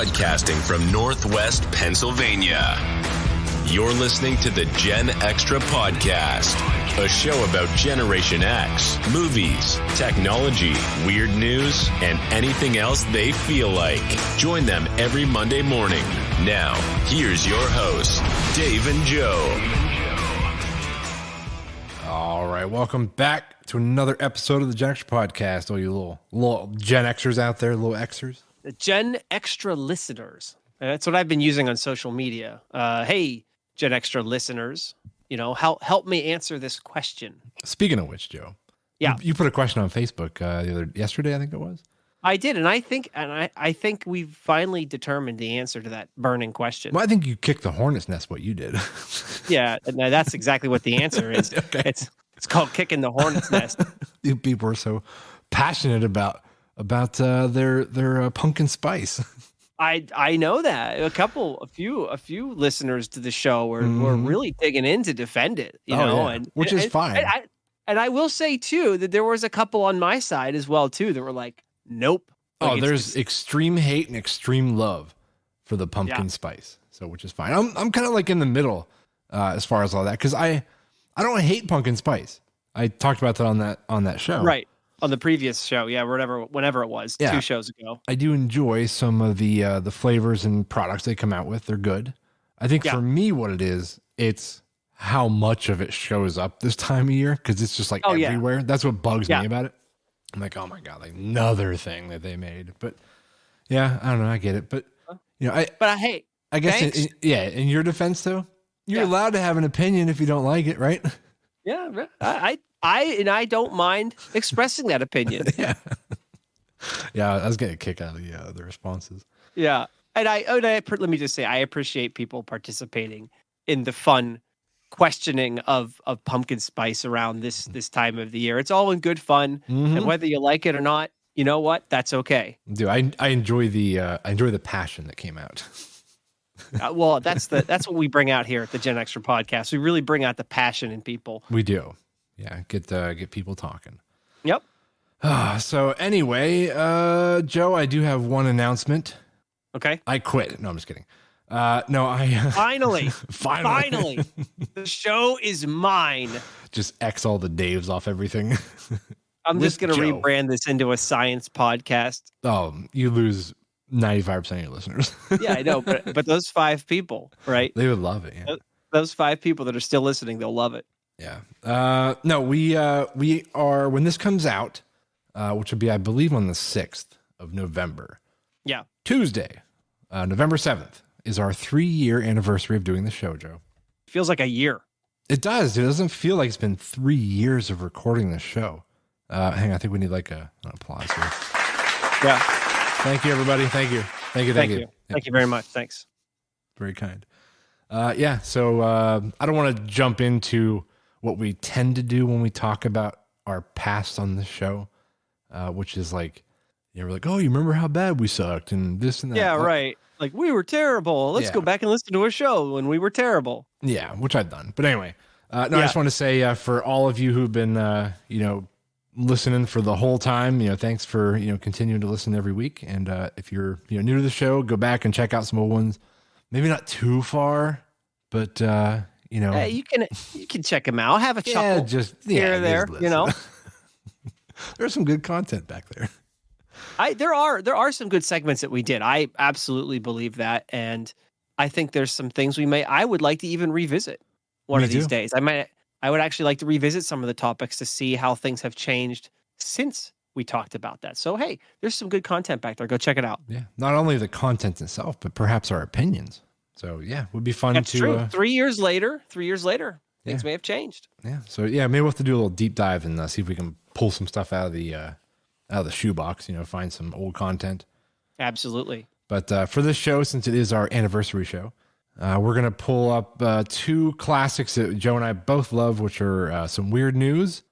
Broadcasting from Northwest Pennsylvania. You're listening to the GenXtra Podcast, a show about Generation X, movies, technology, weird news, and anything else they feel like. Join them every Monday morning. Now, here's your hosts, Dave and Joe. All right, welcome back to another episode of the GenXtra Podcast. Oh, you little Gen Xers out there, little Xers. The GenXtra listeners. That's what I've been using on social media. Hey, GenXtra listeners, help me answer this question. Speaking of which, Joe, yeah, you put a question on Facebook yesterday, I think it was. I did, and I think we've finally determined the answer to that burning question. Well, I think you kicked the hornet's nest. What you did. Yeah, no, that's exactly what the answer is. Okay. It's called kicking the hornet's nest. You people are so passionate about their pumpkin spice. I know that a few listeners to the show were really digging in to defend it, which is fine. And I will say too that there was a couple on my side as well too that were like, nope. Like there's extreme hate and extreme love for the pumpkin spice, so which is fine. I'm kind of like in the middle as far as all that, because I don't hate pumpkin spice. I talked about that on that show, right? On the previous show, yeah, whenever it was, 2 shows ago. I do enjoy some of the flavors and products they come out with. They're good. I think for me, what it is, it's how much of it shows up this time of year, because it's just like everywhere. Yeah. That's what bugs me about it. I'm like, oh my God, like another thing that they made. But yeah, I don't know. I get it. But I guess, in your defense though, you're allowed to have an opinion if you don't like it, right? Yeah. I don't mind expressing that opinion. Yeah. I was getting a kick out of the responses. Yeah. And let me just say, I appreciate people participating in the fun questioning of pumpkin spice around this time of the year. It's all in good fun, and whether you like it or not, you know what? That's okay. Dude, I enjoy the passion that came out. Well, that's what we bring out here at the GenXtra Podcast. We really bring out the passion in people. We do. Yeah, get people talking. Yep. So anyway, Joe, I do have one announcement. Okay. I quit. No, I'm just kidding. Finally, the show is mine. Just X all the Daves off everything. I'm just going to rebrand this into a science podcast. Oh, you lose 95% of your listeners. Yeah, I know, but those 5 people, right? They would love it. Yeah. Those 5 people that are still listening, they'll love it. Yeah. No, we are, when this comes out, which will be, I believe, on the 6th of November. Yeah. Tuesday, November 7th. Is our 3-year anniversary of doing the show, Joe. Feels like a year. It does. It doesn't feel like it's been 3 years of recording this show. Hang on, I think we need like an applause here. Yeah. Thank you, everybody. Thank you. Thank you. Thank you very much. Thanks. Very kind. So I don't want to jump into what we tend to do when we talk about our past on the show, which is like, we're like, oh, you remember how bad we sucked and this and that. Yeah, right. Like, we were terrible. Let's go back and listen to a show when we were terrible. Yeah, which I've done. But anyway, I just want to say for all of you who've been, listening for the whole time, thanks for, continuing to listen every week. And if you're new to the show, go back and check out some old ones. Maybe not too far, but, Hey, you can check them out. Have a chuckle here or there, There's some good content back there. There are some good segments that we did. I absolutely believe that, and I think there's some things I would like to even revisit one of these days. I would actually like to revisit some of the topics to see how things have changed since we talked about that. So hey, there's some good content back there. Go check it out. Yeah, not only the content itself, but perhaps our opinions. So yeah, it would be fun. That's true. 3 years later, things may have changed. Yeah. So yeah, maybe we'll have to do a little deep dive and see if we can pull some stuff out of the shoebox, find some old content. Absolutely. But for this show, since it is our anniversary show, we're going to pull up 2 classics that Joe and I both love, which are some weird news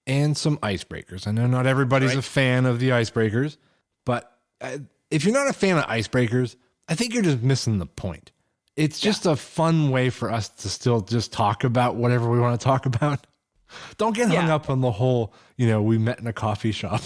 and some icebreakers. I know not everybody's a fan of the icebreakers, but if you're not a fan of icebreakers, I think you're just missing the point. It's just a fun way for us to still just talk about whatever we want to talk about. Don't get hung up on the whole, we met in a coffee shop.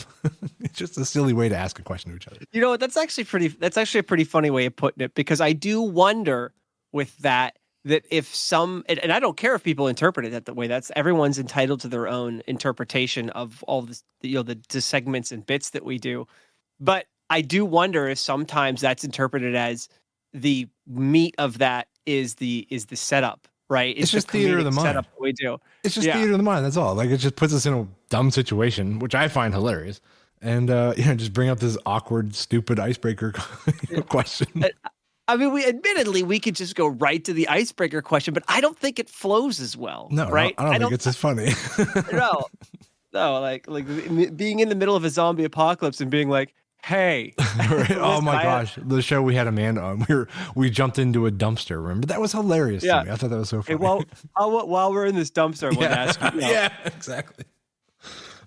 It's just a silly way to ask a question to each other. You know what? That's actually a pretty funny way of putting it, because I do wonder with that if some, and I don't care if people interpret it that way. That's everyone's entitled to their own interpretation of all this, the segments and bits that we do. But I do wonder if sometimes that's interpreted as the meat of that is the setup. Right. It's just theater of the mind. Setup that we do. It's just theater of the mind. That's all. Like, it just puts us in a dumb situation, which I find hilarious. And, just bring up this awkward, stupid icebreaker question. I mean, we could just go right to the icebreaker question, but I don't think it flows as well. No, right? I don't think it's as funny. No, like being in the middle of a zombie apocalypse and being like, hey. Oh my gosh. The show we had Amanda on, we jumped into a dumpster. Remember? That was hilarious to me. I thought that was so funny. Hey, while we're in this dumpster, I want to ask you. Yeah, exactly.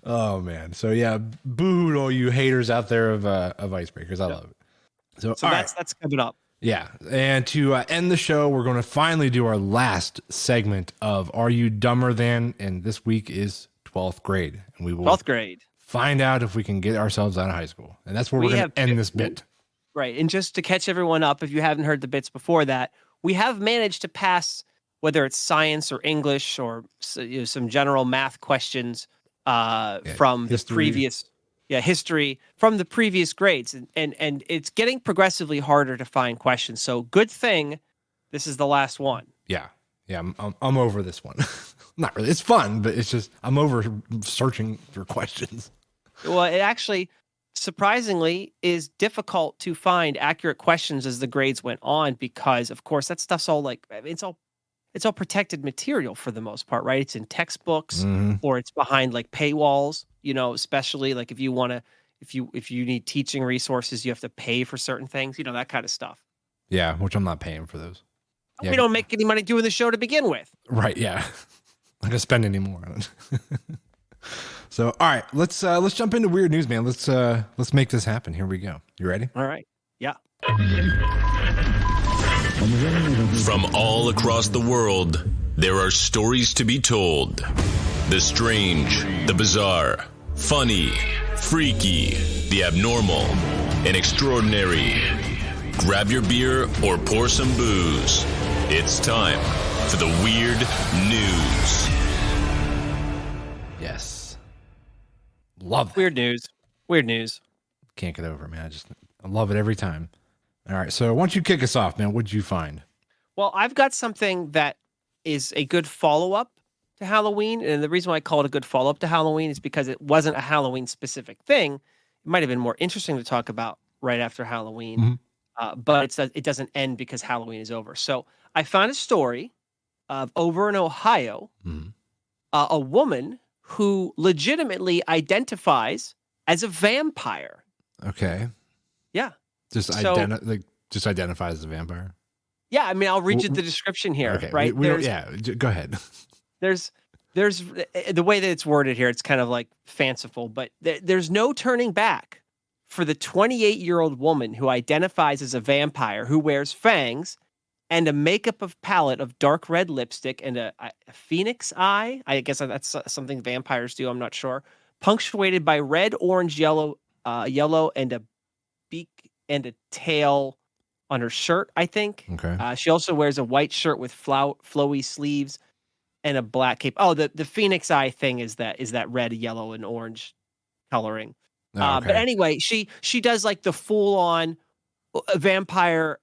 Oh man. So boo to all you haters out there of icebreakers. I love it. So that's coming up. Yeah. And to end the show, we're going to finally do our last segment of Are You Dumber Than? And this week is 12th grade. And we will 12th grade. Find out if we can get ourselves out of high school. And that's where we're going to end this bit. Right. And just to catch everyone up, if you haven't heard the bits before that, we have managed to pass, whether it's science or English or some general math questions from the previous history from the previous grades. And it's getting progressively harder to find questions. So good thing this is the last one. Yeah. Yeah. I'm over this one. Not really. It's fun, but it's just, I'm over searching for questions. Well, it actually, surprisingly, is difficult to find accurate questions as the grades went on, because, of course, that stuff's all it's all protected material for the most part, right? It's in textbooks or it's behind like paywalls, especially like if you need teaching resources, you have to pay for certain things, that kind of stuff. Yeah, which I'm not paying for those. Yeah. We don't make any money doing the show to begin with. Right. Yeah. Not gonna spend any more on it. So, all right, let's jump into weird news, man. Let's make this happen. Here we go. You ready? All right. Yeah. From all across the world, there are stories to be told. The strange, the bizarre, funny, freaky, the abnormal, and extraordinary. Grab your beer or pour some booze. It's time for the Weird News. Yes. Love that. Weird news. Can't get over it, man. I love it every time. All right. So why don't you kick us off, man? What'd you find? Well, I've got something that is a good follow-up to Halloween. And the reason why I call it a good follow-up to Halloween is because it wasn't a Halloween-specific thing. It might have been more interesting to talk about right after Halloween. But it doesn't end because Halloween is over. So I found a story of over in Ohio, a woman who legitimately identifies as a vampire. Okay. Yeah. Just identifies as a vampire. Yeah, I mean, I'll read you the description here. Okay. Right? Go ahead. There's the way that it's worded here. It's kind of like fanciful, but there's no turning back for the 28-year-old woman who identifies as a vampire, who wears fangs and a makeup of palette of dark red lipstick and a phoenix eye. I guess that's something vampires do. I'm not sure. Punctuated by red, orange, yellow, and a beak and a tail on her shirt, I think. Okay. She also wears a white shirt with flowy sleeves and a black cape. Oh, the phoenix eye thing is that red, yellow, and orange coloring. Oh, okay. But anyway, she does like the full on vampire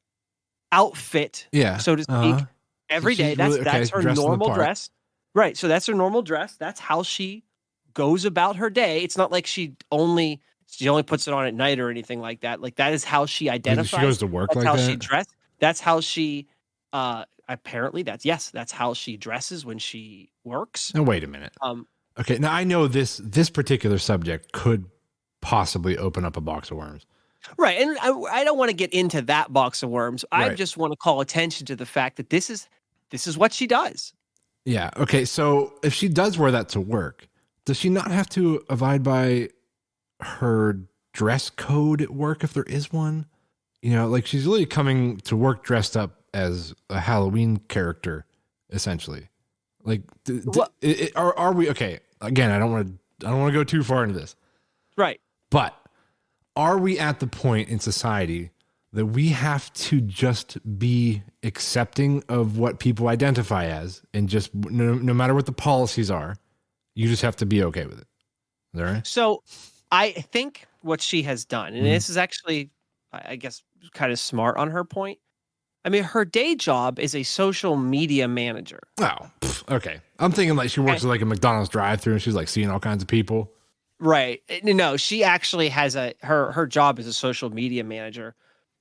outfit, so to speak, every day. That's her normal dress. Right. So that's her normal dress. That's how she goes about her day. It's not like she only puts it on at night or anything like that. Like, that is how she identifies. She goes to work. That's like how that? she dressed. That's how she apparently that's how she dresses when she works. Now wait a minute. Okay, now I know this particular subject could possibly open up a box of worms. Right, and I don't want to get into that box of worms. I just want to call attention to the fact that this is what she does. Yeah. Okay. So if she does wear that to work, does she not have to abide by her dress code at work if there is one? Like, she's really coming to work dressed up as a Halloween character, essentially. Like, are we okay? Again, I don't want to go too far into this. Right. But are we at the point in society that we have to just be accepting of what people identify as, and just no matter what the policies are, you just have to be okay with it? Is that right? So I think what she has done, and this is actually, I guess, kind of smart on her point. I mean, her day job is a social media manager. Oh, okay. I'm thinking like she works at like a McDonald's drive-thru and she's like seeing all kinds of people. Right. No, she actually has her job as a social media manager,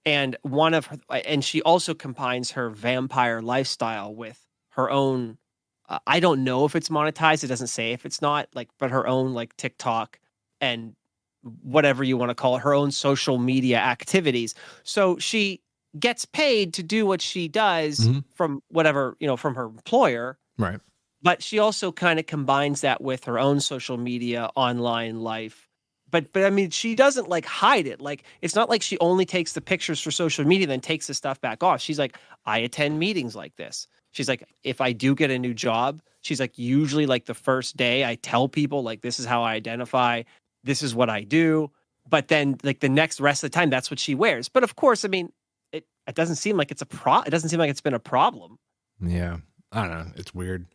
and she also combines her vampire lifestyle with her own. I don't know if it's monetized. It doesn't say if it's not, like, but her own like TikTok and whatever you want to call it, her own social media activities. So she gets paid to do what she does from whatever, from her employer. Right. But she also kind of combines that with her own social media online life. But I mean, she doesn't like hide it. Like, it's not like she only takes the pictures for social media, then takes the stuff back off. She's like, I attend meetings like this. She's like, if I do get a new job, she's like, usually like the first day I tell people like, this is how I identify. This is what I do. But then like the rest of the time, that's what she wears. But of course, I mean, it doesn't seem like it doesn't seem like it's been a problem. Yeah. I don't know. It's weird.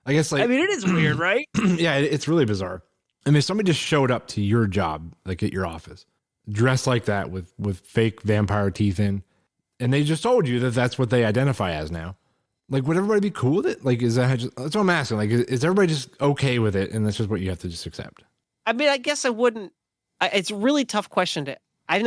I guess like, I mean, it is weird, right? Yeah, it's really bizarre. I mean, if somebody just showed up to your job, like at your office, dressed like that with fake vampire teeth in, and they just told you that that's what they identify as now, like, would everybody be cool with it? Like, that's what I'm asking. Like, is everybody just okay with it, and that's just what you have to just accept? I mean, I guess I wouldn't. It's a really tough question I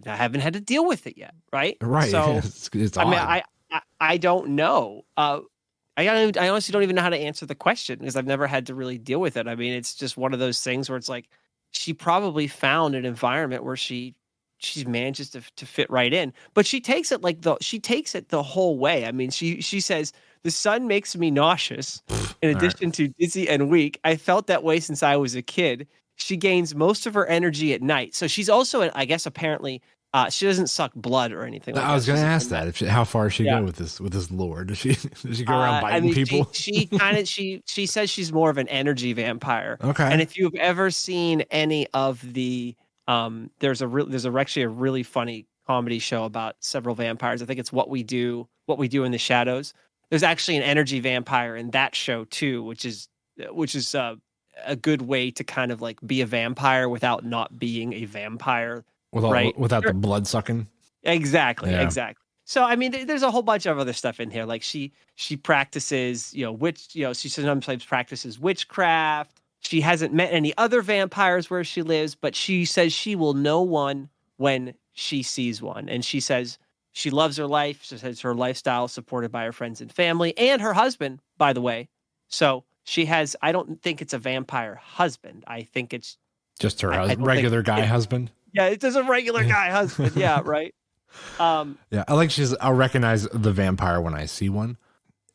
haven't had to deal with it yet, right? Right. So it's odd. I mean, I don't know. I honestly don't even know how to answer the question because I've never had to really deal with it. I mean, it's just one of those things where it's like she probably found an environment where she manages to fit right in, but she takes it the whole way. I mean, she says the sun makes me nauseous. In addition to dizzy and weak, I felt that way since I was a kid. She gains most of her energy at night. So she's also, I guess, apparently, she doesn't suck blood or anything like that. I was going to ask that. How far she go with this lore? Does she go around biting people? She says she's more of an energy vampire. Okay. And if you've ever seen any of the, there's actually a really funny comedy show about several vampires. I think it's What We Do in the Shadows. There's actually an energy vampire in that show too, which is a good way to kind of like be a vampire without not being a vampire. Without the blood sucking. Exactly. So, I mean, there's a whole bunch of other stuff in here. Like she practices, she sometimes practices witchcraft. She hasn't met any other vampires where she lives, but she says she will know one when she sees one. And she says she loves her life. She says her lifestyle is supported by her friends and family and her husband, by the way. So she has, I don't think it's a vampire husband. I think it's just her regular guy husband. Yeah, it's just a regular guy husband. Yeah, right. Yeah, I'll recognize the vampire when I see one.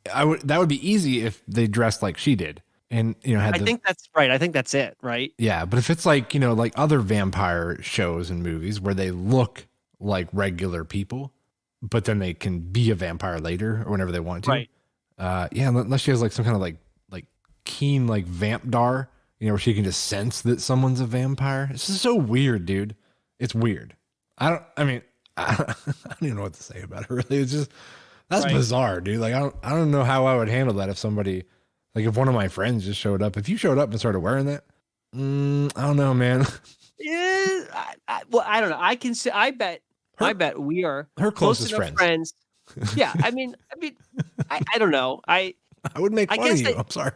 That would be easy if they dressed like she did, and I think that's right. I think that's it, right? Yeah, but if it's like like other vampire shows and movies where they look like regular people, but then they can be a vampire later or whenever they want to. Right. Yeah, unless she has like some kind of like keen like vampdar, where she can just sense that someone's a vampire. It's just so weird, dude. It's weird. I don't even know what to say about it, really. It's just, that's bizarre, dude. Like, I don't know how I would handle that if somebody, like if one of my friends just showed up. If you showed up and started wearing that, I don't know, man. Yeah, I don't know. I bet we are her closest friends. Yeah, I mean, I don't know. I would make fun of you. I'm sorry.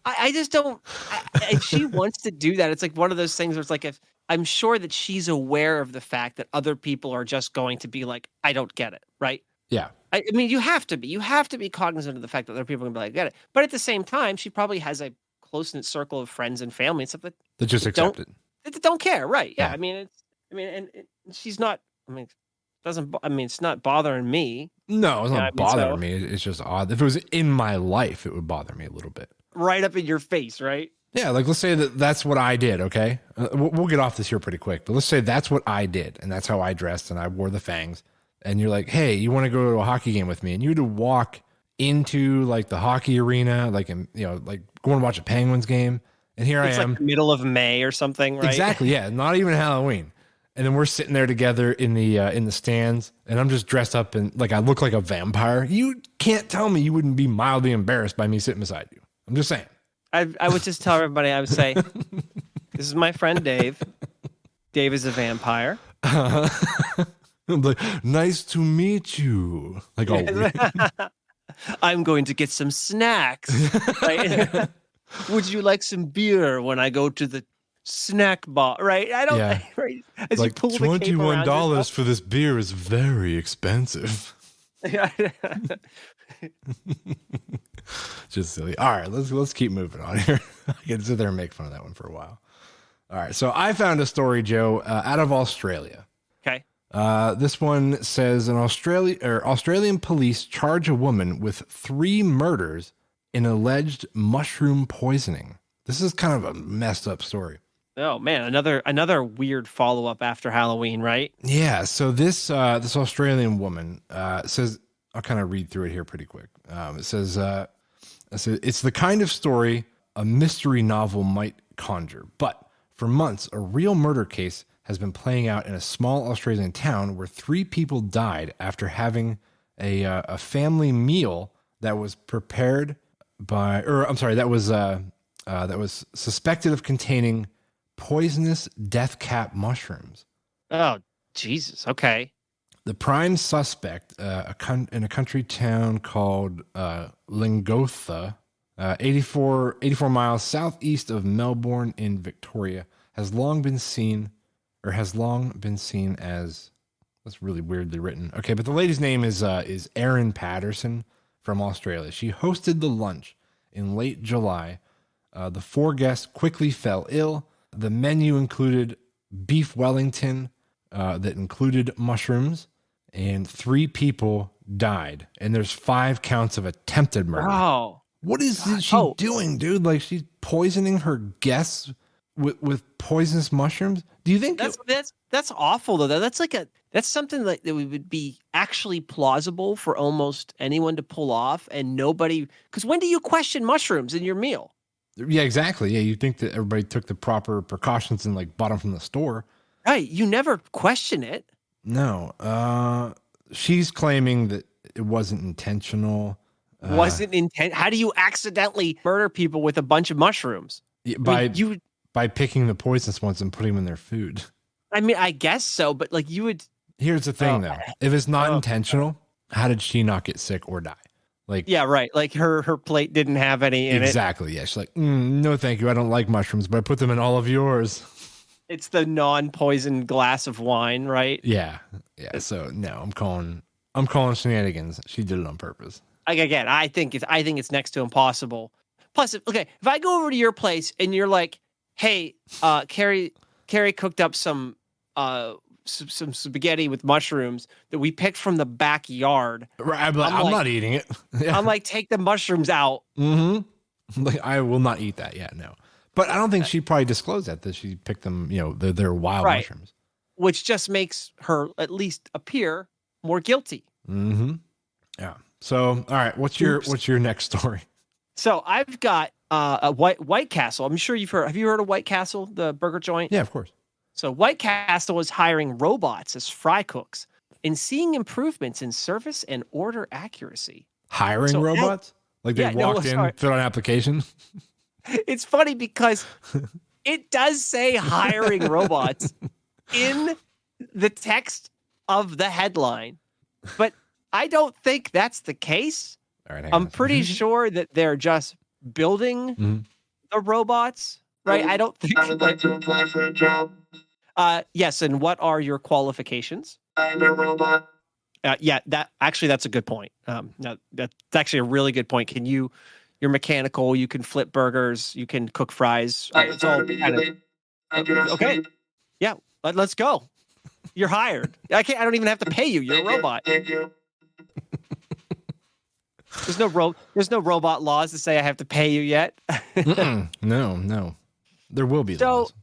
I just don't. If she wants to do that, it's like one of those things where it's like, if I'm sure that she's aware of the fact that other people are just going to be like, I don't get it, right? Yeah. I mean, you have to be cognizant of the fact that other people are going to be like, get it. But at the same time, she probably has a close-knit circle of friends and family and stuff that just accept it. That don't care, right? Yeah. And she's not. It's not bothering me. No, it's not bothering me. It's just odd. If it was in my life, it would bother me a little bit. Right up in your face, right? Yeah, like let's say that's what I did, okay? We'll get off this here pretty quick, but let's say that's what I did, and that's how I dressed, and I wore the fangs, and you're like, hey, you want to go to a hockey game with me? And you had to walk into like the hockey arena, like like going to watch a Penguins game. And here I am, like the middle of May or something, right? Exactly. Yeah. Not even Halloween. And then we're sitting there together in the stands, and I'm just dressed up and like I look like a vampire. You can't tell me you wouldn't be mildly embarrassed by me sitting beside you. I'm just saying. I would just tell everybody, I would say, this is my friend Dave. Dave is a vampire. Like, nice to meet you. Like, I'm going to get some snacks. Right? Would you like some beer when I go to the snack bar? Right? I don't. Yeah. Right? As like $21 for this beer is very expensive. Just silly. All right, let's keep moving on here. I can sit there and make fun of that one for a while. All right, so I found a story, Joe, out of Australia. Okay. This one says Australian police charge a woman with 3 murders in alleged mushroom poisoning. This is kind of a messed up story. Oh man, another weird follow up after Halloween, right? Yeah. So this Australian woman says, I'll kind of read through it here pretty quick. It says it's the kind of story a mystery novel might conjure, but for months a real murder case has been playing out in a small Australian town where 3 people died after having a family meal that was prepared that was suspected of containing poisonous death cap mushrooms. Oh, Jesus. Okay. The prime suspect in a country town called Lingotha, 84 miles southeast of Melbourne in Victoria, has long been seen as, that's really weirdly written. Okay, but the lady's name is Erin Patterson from Australia. She hosted the lunch in late July. The 4 guests quickly fell ill. The menu included beef Wellington that included mushrooms, and 3 people died. And there's 5 counts of attempted murder. Wow. What is she doing, dude? Like, she's poisoning her guests with poisonous mushrooms? Do you think that's awful though? That's something that would be actually plausible for almost anyone to pull off, and nobody. Because when do you question mushrooms in your meal? Yeah, exactly. Yeah, you think that everybody took the proper precautions and like bought them from the store, right? You never question it. No, she's claiming that it wasn't intentional. How do you accidentally murder people with a bunch of mushrooms? By picking the poisonous ones and putting them in their food. I mean, I guess so, but like you would. Here's the thing, though. If it's not intentional, how did she not get sick or die? Like, yeah, right. Like her plate didn't have any in it. Exactly. Yeah, she's like, no, thank you. I don't like mushrooms, but I put them in all of yours. It's the non-poisoned glass of wine, right? Yeah. So no, I'm calling shenanigans. She did it on purpose. Like, again, I think it's next to impossible. Plus, okay, if I go over to your place and you're like, hey, Carrie cooked up some spaghetti with mushrooms that we picked from the backyard. Right, I'm not eating it. Yeah. I'm like, take the mushrooms out. Mm-hmm. Like, I will not eat that. Yeah, no. But I don't think she probably disclosed that she picked them. They're wild mushrooms, which just makes her at least appear more guilty. Mm-hmm. Yeah. So, all right, what's your next story? So I've got a White Castle. I'm sure you've heard. Have you heard of White Castle, the burger joint? Yeah, of course. So White Castle is hiring robots as fry cooks and seeing improvements in service and order accuracy. Hiring robots? Like they walked in, filled out an application? It's funny because it does say hiring robots in the text of the headline, but I don't think that's the case. All right, I'm pretty sure that they're just building the robots, right? I don't think. I would like to apply for a job. Yes, and what are your qualifications? I'm a robot. That's a good point. No, that's actually a really good point. You're mechanical. You can flip burgers. You can cook fries. It's all kind of, okay. Yeah, let's go. You're hired. I don't even have to pay you. You're a robot. Thank you. There's no robot laws to say I have to pay you yet. No. There will be laws.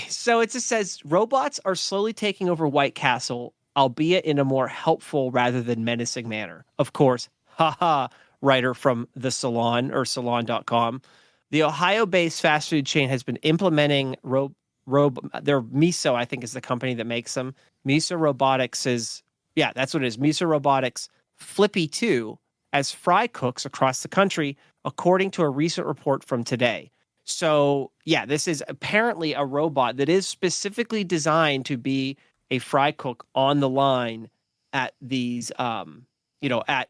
So it just says robots are slowly taking over White Castle, albeit in a more helpful rather than menacing manner. Of course, haha, writer from The Salon or salon.com. The Ohio-based fast food chain has been implementing their Miso, I think, is the company that makes them. Miso Robotics that's what it is. Miso Robotics Flippy 2 as fry cooks across the country, according to a recent report from Today. So, yeah, this is apparently a robot that is specifically designed to be a fry cook on the line at these, at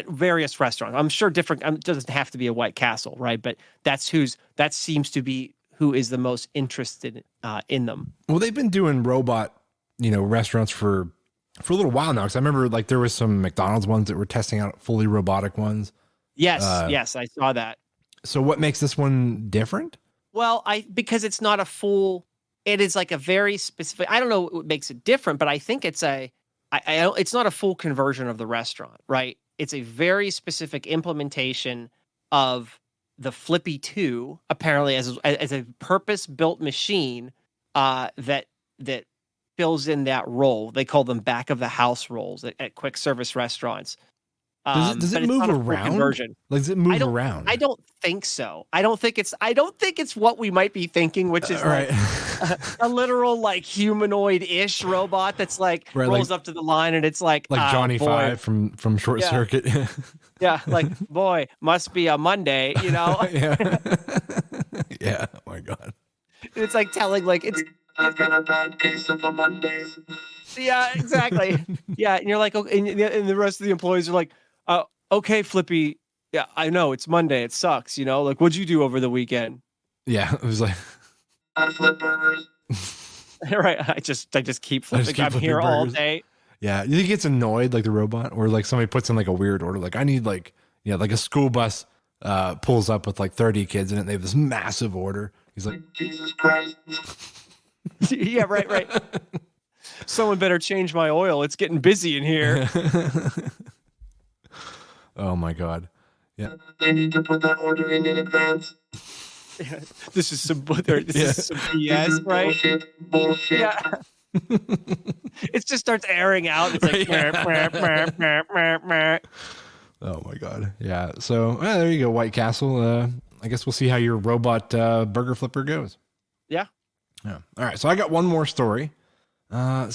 various restaurants. I'm sure different. It doesn't have to be a White Castle, right? But that seems to be who is the most interested in them. Well, they've been doing robot, restaurants for a little while now. Because I remember like there was some McDonald's ones that were testing out fully robotic ones. Yes, I saw that. So what makes this one different? Well, because it's not a full. It is like a very specific. I don't know what makes it different, but I think it's it's not a full conversion of the restaurant, right? It's a very specific implementation of the Flippy 2, apparently as a purpose-built machine that fills in that role. They call them back of the house roles at quick service restaurants. Does it move around? Like, does it move around? I don't think so. I don't think it's what we might be thinking, which is right. a literal like humanoid-ish robot that's like rolls up to the line and it's like Johnny Five from Short Circuit. Yeah, like boy, must be a Monday, Yeah. Yeah. Oh my God. It's like telling like it's. I've got a bad case of the Mondays. Yeah, exactly. Yeah, and you're like, okay, and the rest of the employees are like, okay, Flippy. Yeah, I know it's Monday. It sucks, Like, what'd you do over the weekend? Yeah, it was like I flip burgers. Right. I just keep flipping. I'm here all day. Yeah, you think he gets annoyed like the robot, or like somebody puts in like a weird order, like I need like like a school bus pulls up with like 30 kids in it. And they have this massive order. He's like, Jesus Christ. Yeah, right. Someone better change my oil. It's getting busy in here. Oh my God. Yeah. They need to put that order in advance. Yeah, this is some BS, right? Bullshit. Yeah. It just starts airing out. It's like, oh my God. Yeah. So there you go, White Castle. I guess we'll see how your robot burger flipper goes. Yeah. Yeah. All right. So I got one more story. I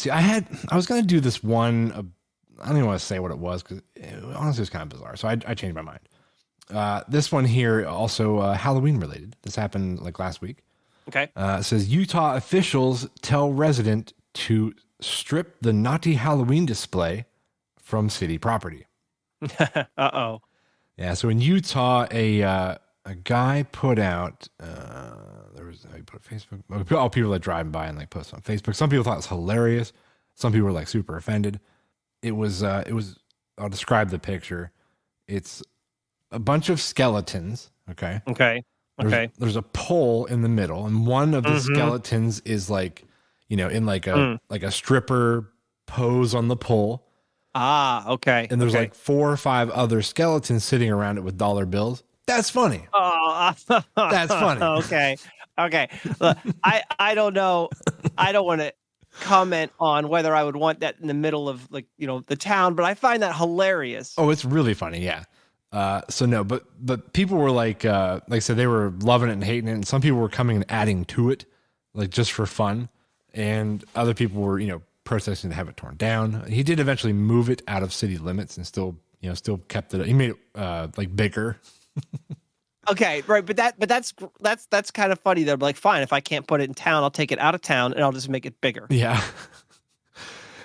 was going to do this one. I don't even want to say what it was because honestly, it's kind of bizarre. So I changed my mind. This one here also Halloween related. This happened like last week. Okay. It says Utah officials tell resident to strip the naughty Halloween display from city property. Uh-oh. Yeah. So in Utah, a guy put out, there was, he put Facebook, all people that drive by and like post on Facebook. Some people thought it was hilarious. Some people were like super offended. It was, I'll describe the picture. It's a bunch of skeletons. Okay. Okay. There's a pole in the middle, and one of the skeletons is like, in like a stripper pose on the pole. Ah, okay. And there's like 4 or 5 other skeletons sitting around it with dollar bills. That's funny. Oh, that's funny. Okay. Look, I don't know. I don't want to comment on whether I would want that in the middle of like, the town, but I find that hilarious. Oh, it's really funny. Yeah. So no, but people were like I said, they were loving it and hating it. And some people were coming and adding to it, like just for fun. And other people were, protesting to have it torn down. He did eventually move it out of city limits and still kept it. He made it like bigger. Okay, right, but that's kind of funny. They're like, fine, if I can't put it in town, I'll take it out of town and I'll just make it bigger. Yeah,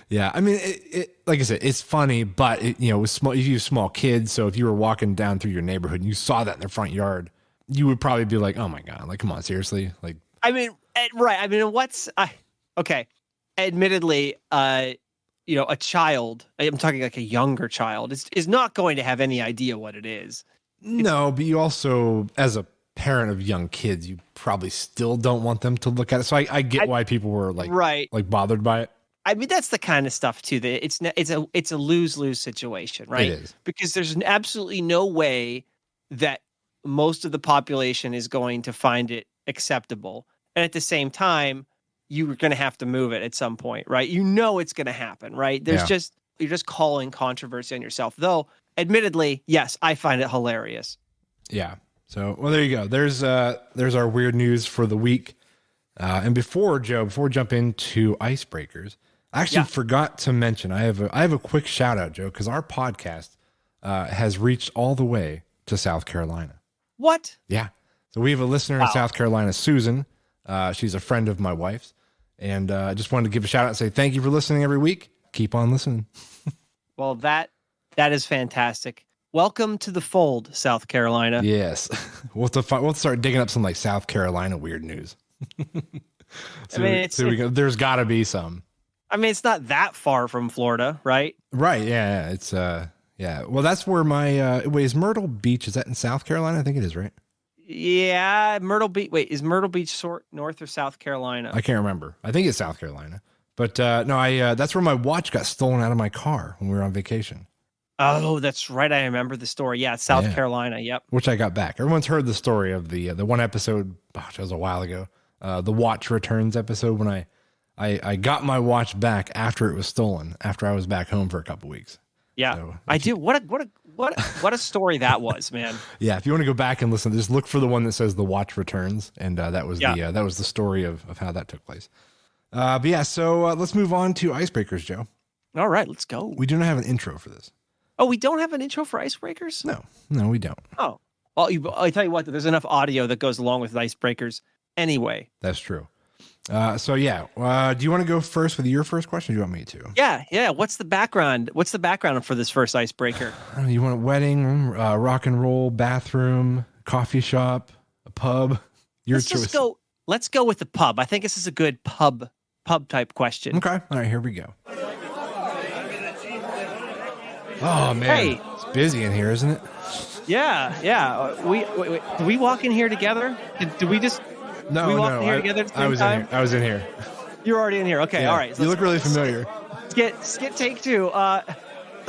yeah. I mean, it like I said, it's funny, but with small, you use small kids. So if you were walking down through your neighborhood and you saw that in their front yard, you would probably be like, "Oh my God, like come on, seriously!" Like, I mean, right? I mean, okay? Admittedly, a child. I'm talking like a younger child is not going to have any idea what it is. No, but you also, as a parent of young kids, you probably still don't want them to look at it. So I get why people were like, like bothered by it. I mean, that's the kind of stuff too, that it's a lose-lose situation, right? It is. Because there's absolutely no way that most of the population is going to find it acceptable. And at the same time, you're going to have to move it at some point, right? It's going to happen, right? You're just calling controversy on yourself. Though admittedly, yes, I find it hilarious. Yeah. So, well, there you go. There's our weird news for the week. And before we jump into icebreakers, I actually forgot to mention, I have a quick shout out, Joe, because our podcast has reached all the way to South Carolina. What? Yeah. So we have a listener in South Carolina, Susan. She's a friend of my wife's. And I just wanted to give a shout out and say thank you for listening every week. Keep on listening. Well, that is fantastic. Welcome to the fold, South Carolina. Yes. We'll start digging up some like South Carolina weird news. There's got to be some. I mean, it's not that far from Florida, right? Right. Yeah. It's Well, that's where my wait, is Myrtle Beach? Is that in South Carolina? I think it is, right? Yeah, Myrtle Beach. Wait, is Myrtle Beach North or South Carolina? I can't remember. I think it's South Carolina. But no, that's where my watch got stolen out of my car when we were on vacation. Oh, that's right. I remember the story. Yeah, South Carolina. Yep. Which I got back. Everyone's heard the story of the one episode. Gosh, it was a while ago. The watch returns episode when I got my watch back after it was stolen. After I was back home for a couple weeks. Yeah, so, I do. What a story that was, man. Yeah, if you want to go back and listen, just look for the one that says the watch returns, and that was the story of how that took place. But yeah, so let's move on to icebreakers, Joe. All right, let's go. We do not have an intro for this. Oh, we don't have an intro for icebreakers? No, we don't. Oh, well, I tell you what, there's enough audio that goes along with icebreakers anyway. That's true. So yeah, do you want to go first with your first question? Or do you want me to? Yeah. What's the background? What's the background for this first icebreaker? You want a wedding, rock and roll, bathroom, coffee shop, a pub? Your choice. Let's go with the pub. I think this is a good pub type question. Okay. All right, here we go. Oh man, hey. It's busy in here, isn't it? Yeah. Did we walk in here together? Did we just? No, we walked in here together at the same time? I was in here. You're already in here. Okay, all right. So you look really familiar. Skit take two.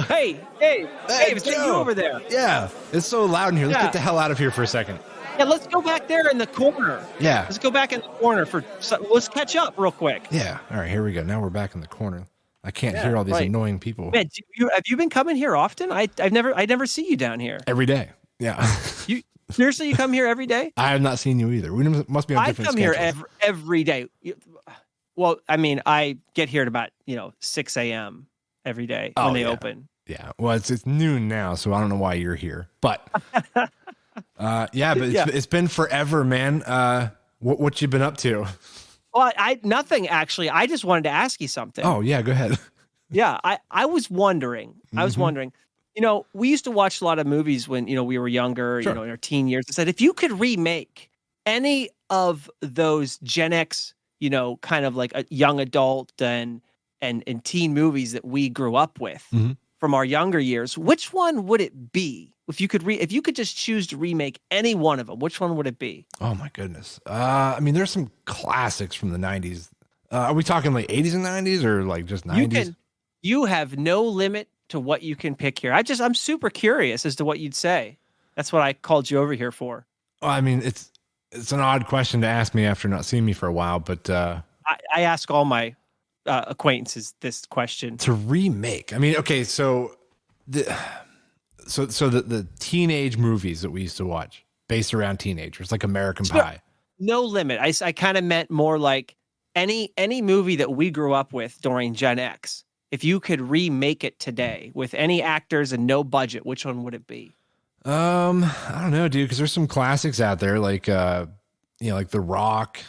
Hey, it's you over there. Yeah, it's so loud in here. Let's get the hell out of here for a second. Yeah, let's go back there in the corner. Yeah. Let's go back in the corner let's catch up real quick. Yeah. All right, here we go. Now we're back in the corner. I can't hear all these annoying people. Man, have you been coming here often? I never see you down here. Every day. Yeah. Seriously, you come here every day? I have not seen you either. We must be on different schedules. I come here every day. Well, I mean, I get here at about 6 a.m. every day when they open. Yeah. Well, it's noon now, so I don't know why you're here. But it's been forever, man. What you been up to? Well, nothing actually. I just wanted to ask you something. Oh yeah, go ahead. Yeah, I was wondering. We used to watch a lot of movies when, we were younger, in our teen years. I said, if you could remake any of those Gen X, kind of like a young adult and teen movies that we grew up with from our younger years, which one would it be? If you could just choose to remake any one of them, which one would it be? Oh my goodness. I mean, there's some classics from the 90s. Are we talking like 80s and 90s or like just 90s? You have no limit to what you can pick here. I'm super curious as to what you'd say. That's what I called you over here for. Well, I mean, it's an odd question to ask me after not seeing me for a while, but I ask all my acquaintances this question. To remake. I mean, okay, so the teenage movies that we used to watch based around teenagers, like American Pie. No limit. I kind of meant more like any movie that we grew up with during Gen X. If you could remake it today with any actors and no budget, which one would it be? I don't know, dude, because there's some classics out there like like The Rock.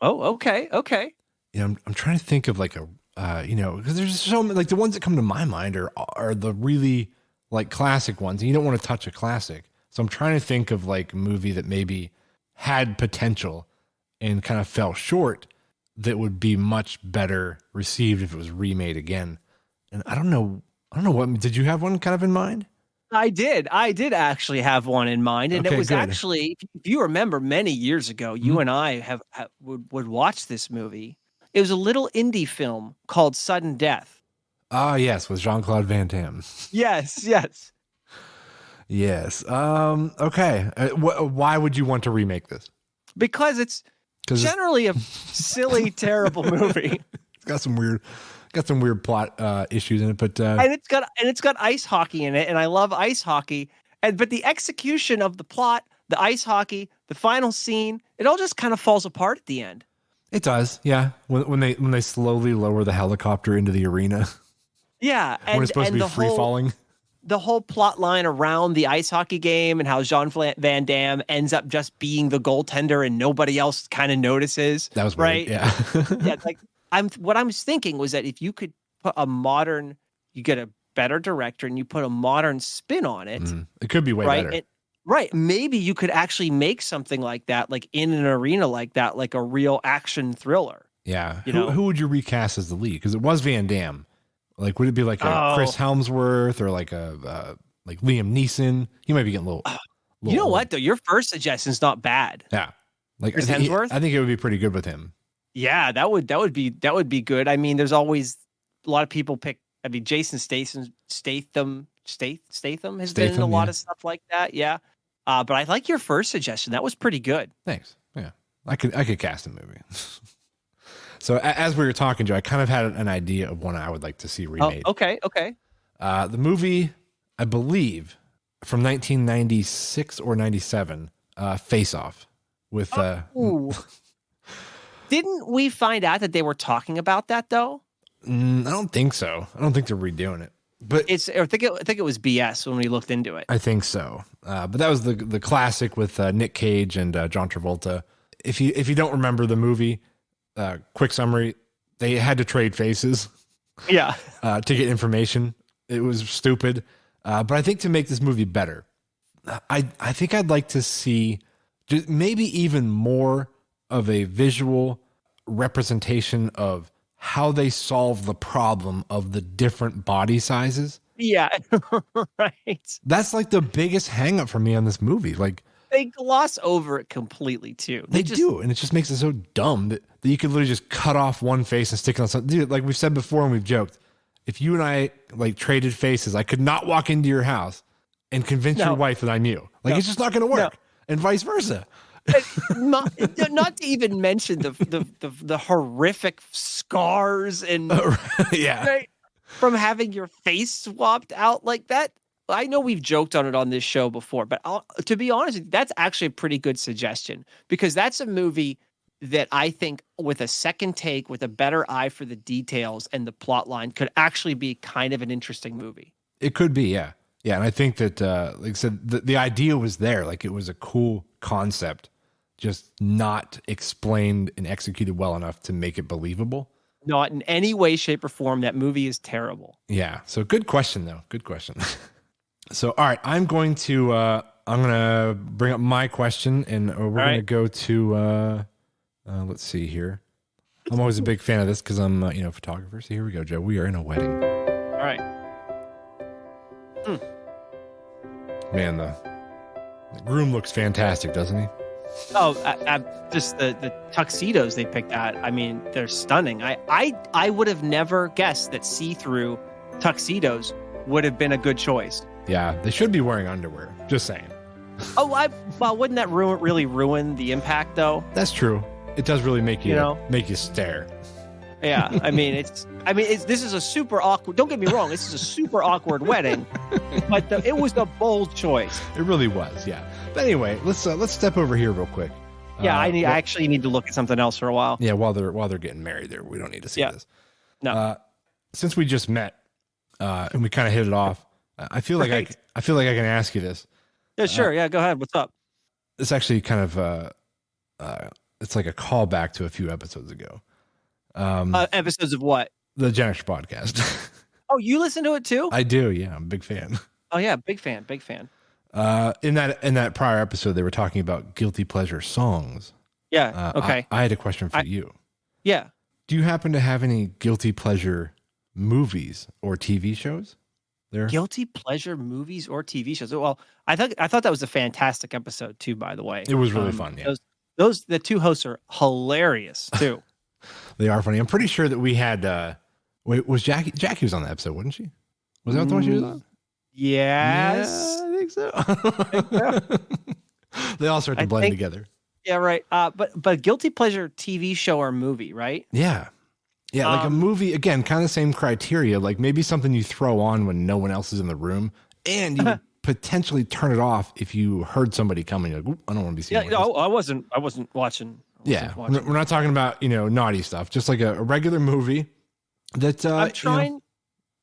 Okay. I'm trying to think of like a because there's so many, like the ones that come to my mind are the really like classic ones, and you don't want to touch a classic. So I'm trying to think of like a movie that maybe had potential and kind of fell short that would be much better received if it was remade again. And I don't know what, did you have one kind of in mind? I did actually have one in mind. And it was good. Actually, if you remember many years ago, you and I would watch this movie. It was a little indie film called Sudden Death. Ah, yes, with Jean-Claude Van Damme. Yes. Yes. Okay. Why would you want to remake this? Because it's generally a silly, terrible movie. It's got some weird got some weird plot issues in it, but and it's got ice hockey in it, and I love ice hockey. But the execution of the plot, the ice hockey, the final scene, it all just kind of falls apart at the end. It does, yeah. When they slowly lower the helicopter into the arena. Yeah, when it's supposed to be free falling. The whole plot line around the ice hockey game and how Jean Van Damme ends up just being the goaltender and nobody else kind of notices. That was right. Weird, yeah. Yeah, like what I was thinking was that if you could put you get a better director and you put a modern spin on it. It could be way better. Right. Maybe you could actually make something like that, like in an arena like that, like a real action thriller. Yeah. Who would you recast as the lead? Because it was Van Damme. Like, would it be like a Chris Helmsworth or like a like Liam Neeson? He might be getting a little you know old. What though? Your first suggestion's not bad. Yeah. Like Chris Hemsworth? I think it would be pretty good with him. Yeah, that would be good. I mean, there's always a lot of people pick. I mean, Jason Statham has been in a lot of stuff like that. Yeah. But I like your first suggestion. That was pretty good. Thanks. Yeah. I could cast a movie. So as we were talking, Joe, I kind of had an idea of one I would like to see remade. Oh, okay. The movie, I believe, from 1996 or 97, Face Off with. Didn't we find out that they were talking about that though? I don't think so. I don't think they're redoing it. But I think it was BS when we looked into it. I think so. But that was the classic with Nick Cage and John Travolta. If you don't remember the movie. Quick summary, they had to trade faces to get information. It was stupid. But I think to make this movie better, I think I'd like to see just maybe even more of a visual representation of how they solve the problem of the different body sizes. Yeah, right. That's like the biggest hang up for me on this movie. Like, they gloss over it completely too. They do, and it just makes it so dumb that you could literally just cut off one face and stick it on something. Dude, like we've said before and we've joked, if you and I like traded faces, I could not walk into your house and convince your wife that I'm you. Like it's just not going to work, and vice versa. Not to even mention the horrific scars and right, from having your face swapped out like that. I know we've joked on it on this show before, but to be honest with you, that's actually a pretty good suggestion because that's a movie that I think with a second take, with a better eye for the details and the plot line could actually be kind of an interesting movie. It could be, yeah. Yeah, and I think that, like I said, the idea was there. Like it was a cool concept, just not explained and executed well enough to make it believable. Not in any way, shape, or form. That movie is terrible. Yeah, so good question, though. Good question. So, all right, I'm going to bring up my question, and we're going to go to, let's see here. I'm always a big fan of this because I'm, a photographer. So here we go, Joe. We are in a wedding. All right. Man, the groom looks fantastic, doesn't he? Oh, just the tuxedos they picked out. I mean, they're stunning. I would have never guessed that see-through tuxedos would have been a good choice. Yeah, they should be wearing underwear. Just saying. Well, wouldn't that really ruin the impact, though? That's true. It does really make you make you stare. Yeah, this is a super awkward. Don't get me wrong, this is a super awkward wedding, but it was a bold choice. It really was, yeah. But anyway, let's step over here real quick. Yeah, I actually need to look at something else for a while. Yeah, while they're getting married, there we don't need to see this. No, since we just met and we kind of hit it off. I feel like I can ask you this. Yeah, sure. Yeah, go ahead. What's up? It's actually kind of it's like a callback to a few episodes ago. Episodes of what? The GenXtra Podcast. Oh, you listen to it too? I do. Yeah, I'm a big fan. Oh yeah, big fan. In that prior episode, they were talking about guilty pleasure songs. Yeah. Okay. I had a question for you. Yeah. Do you happen to have any guilty pleasure movies or TV shows? There? Guilty pleasure movies or TV shows. Well, I thought that was a fantastic episode too. By the way, it was really fun. Yeah, the two hosts are hilarious too. They are funny. I'm pretty sure that we had. Wait, was Jackie? Jackie was on the episode, wasn't she? Was that the one she was on? Yes, yeah, I think so. They all start to blend together. Yeah, right. But guilty pleasure TV show or movie, right? Yeah. Yeah, like a movie, again, kind of the same criteria. Like maybe something you throw on when no one else is in the room, and you would potentially turn it off if you heard somebody coming. You're like, I don't want to be seen. Yeah, I wasn't watching. We're not talking about naughty stuff. Just like a regular movie. That I'm trying.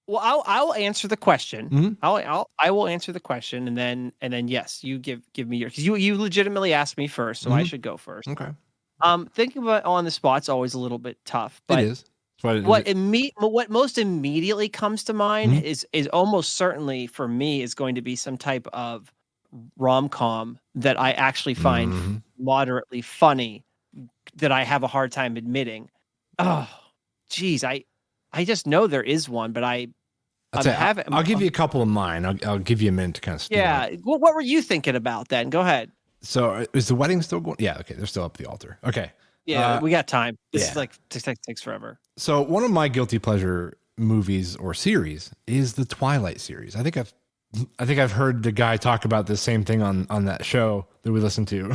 Well, I'll answer the question. Mm-hmm. I will answer the question, and then yes, you give me your, because you legitimately asked me first, so I should go first. Okay. Thinking about on the spot's always a little bit tough, but it is. What most immediately comes to mind is almost certainly for me is going to be some type of rom-com that I actually find moderately funny, that I have a hard time admitting. Oh, geez, I just know there is one, but I'll give you a couple of mine. I'll give you a minute to kind of steal it. What were you thinking about then? Go ahead. So is the wedding still going? Yeah, okay, they're still up the altar. Okay. Yeah, we got time. This is like takes forever. So one of my guilty pleasure movies or series is the Twilight series. I think I've heard the guy talk about the same thing on that show that we listened to.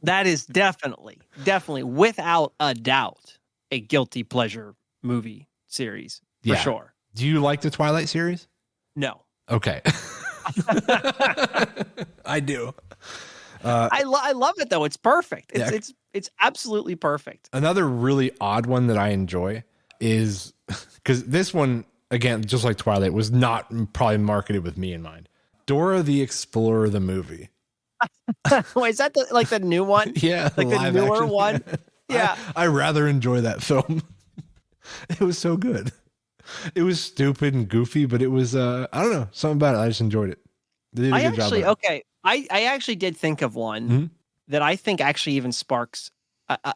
That is definitely, without a doubt, a guilty pleasure movie series for sure. Do you like the Twilight series? No. Okay. I do. I love it though. It's perfect. It's absolutely perfect. Another really odd one that I enjoy is, because this one, again, just like Twilight, was not probably marketed with me in mind. Dora the Explorer, the movie. Wait, is that the new one? Yeah, like the newer action one. Yeah, I rather enjoy that film. It was so good. It was stupid and goofy, but it was I don't know, something about it. I just enjoyed it. They did a good job. Okay. I actually did think of one that I think actually even sparks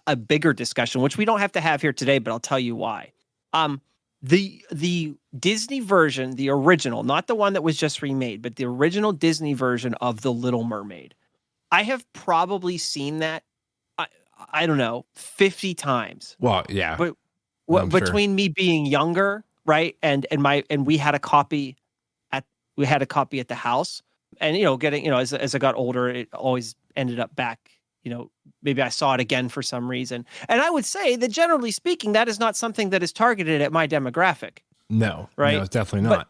a bigger discussion, which we don't have to have here today, but I'll tell you why. The Disney version, the original, not the one that was just remade, but the original Disney version of The Little Mermaid. I have probably seen that, I don't know, 50 times. Well, yeah. But between me being younger, right, and we had a copy at the house. And, getting, as I got older, it always ended up back, maybe I saw it again for some reason. And I would say that generally speaking, that is not something that is targeted at my demographic. No, right? No, it's definitely not.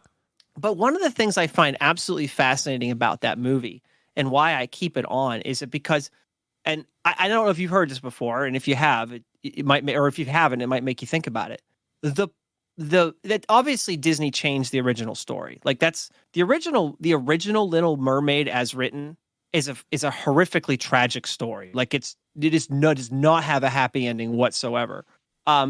But one of the things I find absolutely fascinating about that movie and why I keep it on is it because, and I don't know if you've heard this before, and if you have, it might, or if you haven't, it might make you think about it. That obviously Disney changed the original story. Like that's the original Little Mermaid as written is a horrifically tragic story. Like it does not have a happy ending whatsoever.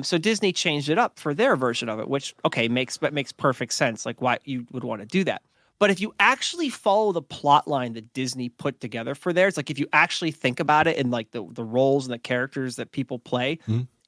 So Disney changed it up for their version of it, which makes perfect sense. Like why you would want to do that. But if you actually follow the plot line that Disney put together for theirs, like if you actually think about it and like the roles and the characters that people play,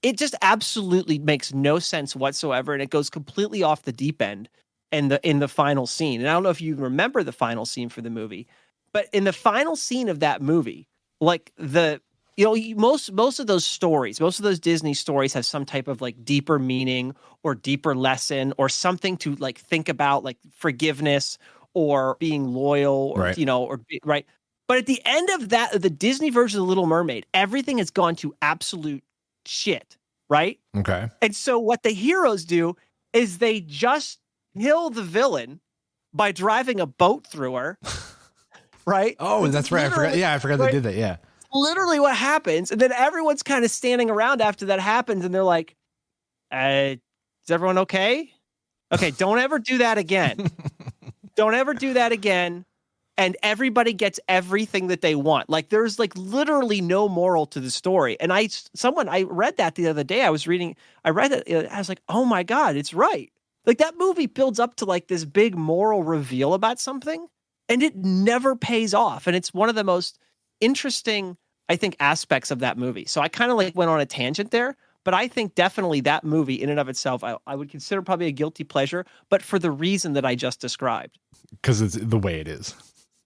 it just absolutely makes no sense whatsoever, and it goes completely off the deep end in the final scene. And I don't know if you remember the final scene for the movie, but in the final scene of that movie, like most of those stories, most of those Disney stories have some type of like deeper meaning or deeper lesson or something to like think about, like forgiveness or being loyal, or right. Right. But at the end of the Disney version of The Little Mermaid, everything has gone to absolute shit, right? Okay. And so what the heroes do is they just kill the villain by driving a boat through her, right? Oh, that's right. I forgot they did that. Yeah. Literally what happens. And then everyone's kind of standing around after that happens, and they're like, is everyone okay? Okay, don't ever do that again. Don't ever do that again. And everybody gets everything that they want. Like there's like literally no moral to the story. And I read that the other day. I read it. I was like, oh my God, it's right. Like that movie builds up to like this big moral reveal about something, and it never pays off. And it's one of the most interesting, I think, aspects of that movie. So I kind of like went on a tangent there, but I think definitely that movie in and of itself, I would consider probably a guilty pleasure, but for the reason that I just described. Because it's the way it is.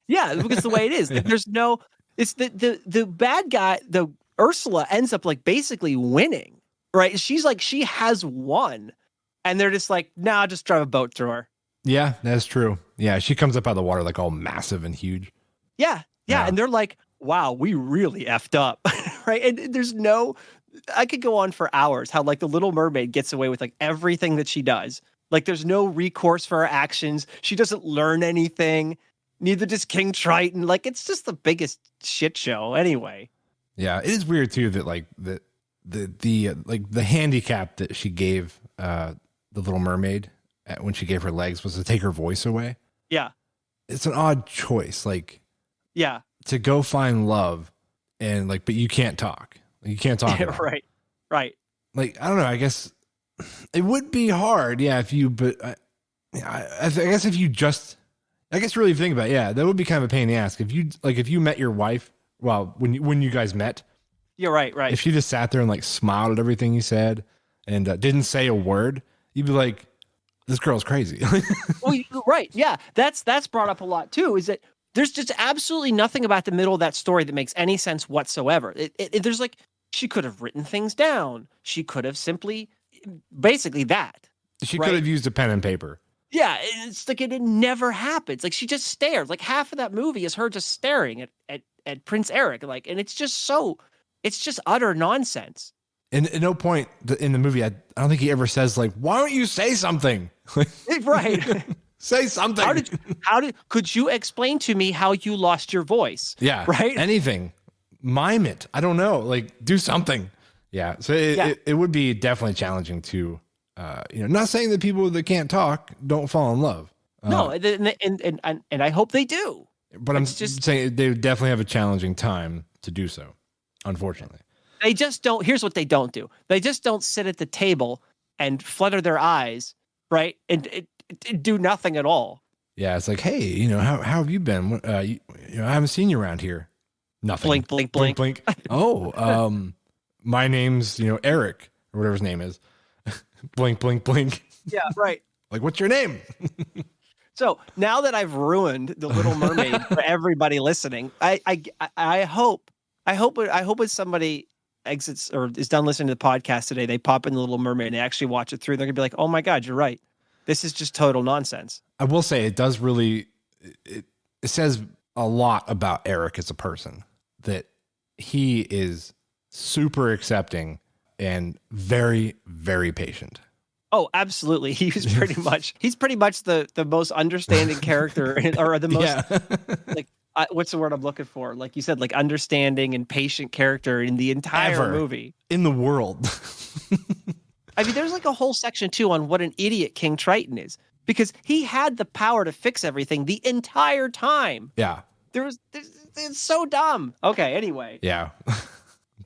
Yeah, because the way it is. There's no, it's the bad guy, the Ursula ends up like basically winning, right? She's like, she has won. And they're just like, nah, just drive a boat through her. Yeah, that's true. Yeah, she comes up out of the water like all massive and huge. Yeah. And they're like, wow, we really effed up, right? And there's no, I could go on for hours how like the Little Mermaid gets away with like everything that she does. Like there's no recourse for her actions. She doesn't learn anything. Neither does King Triton. Like it's just the biggest shit show anyway. Yeah, it is weird too that like the like the handicap that she gave the Little Mermaid when she gave her legs was to take her voice away. Yeah. It's an odd choice. Like, yeah, to go find love and like, but you can't talk. You can't talk. Yeah, right. Like, I don't know. I guess it would be hard. Yeah. If you, but I guess if you just, I guess really think about it, yeah, that would be kind of a pain in the ass. If you met your wife, well, when you guys met, you're right. If she just sat there and like smiled at everything you said and didn't say a word, you'd be like, this girl's crazy. Well, right. Yeah. That's brought up a lot too, is that there's just absolutely nothing about the middle of that story that makes any sense whatsoever. There's like, she could have written things down. She could have simply, basically that. She could have used a pen and paper. Yeah. It's like, it never happens. Like she just stares. Like half of that movie is her just staring at Prince Eric. Like, and it's just utter nonsense. And at no point in the movie, I don't think he ever says like, why don't you say something? Right. Say something. Could you explain to me how you lost your voice? Yeah. Right. Anything. Mime it. I don't know. Like do something. Yeah. So it would be definitely challenging to, not saying that people that can't talk don't fall in love. No. And I hope they do. But I'm just saying they would definitely have a challenging time to do so. Unfortunately. They just don't. Here's what they don't do. They just don't sit at the table and flutter their eyes, right? And do nothing at all. Yeah, it's like, hey, how have you been? I haven't seen you around here. Nothing. Blink, blink, blink. Blink, blink. Oh, my name's, Eric, or whatever his name is. Blink, blink, blink. Yeah, right. Like, what's your name? So now that I've ruined The Little Mermaid for everybody listening, I hope when somebody exits or is done listening to the podcast today, they pop in The Little Mermaid and they actually watch it through. They're gonna be like, "Oh my God, you're right. This is just total nonsense." I will say it does really. It says a lot about Eric as a person that he is super accepting and very, very patient. Oh, absolutely. He's pretty much the most understanding character or the most what's the word I'm looking for? Like you said, like understanding and patient character in the entire movie. In the world. I mean, there's like a whole section too on what an idiot King Triton is, because he had the power to fix everything the entire time. Yeah. It's so dumb. Okay, anyway. Yeah.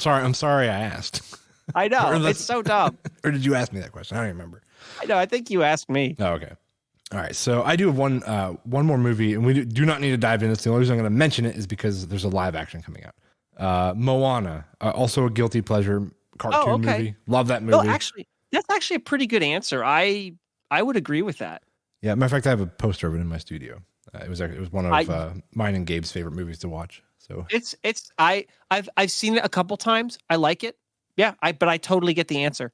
I'm sorry I asked. I know. It's so dumb. Or did you ask me that question? I don't remember. I know. I think you asked me. Oh, okay. All right, so I do have one more movie, and we do not need to dive into this. The only reason I'm going to mention it is because there's a live action coming out. Moana, also a guilty pleasure cartoon movie. Love that movie. No, actually, that's actually a pretty good answer. I would agree with that. Yeah, matter of fact, I have a poster of it in my studio. It was one of mine and Gabe's favorite movies to watch. So I've seen it a couple times. I like it. Yeah, but I totally get the answer.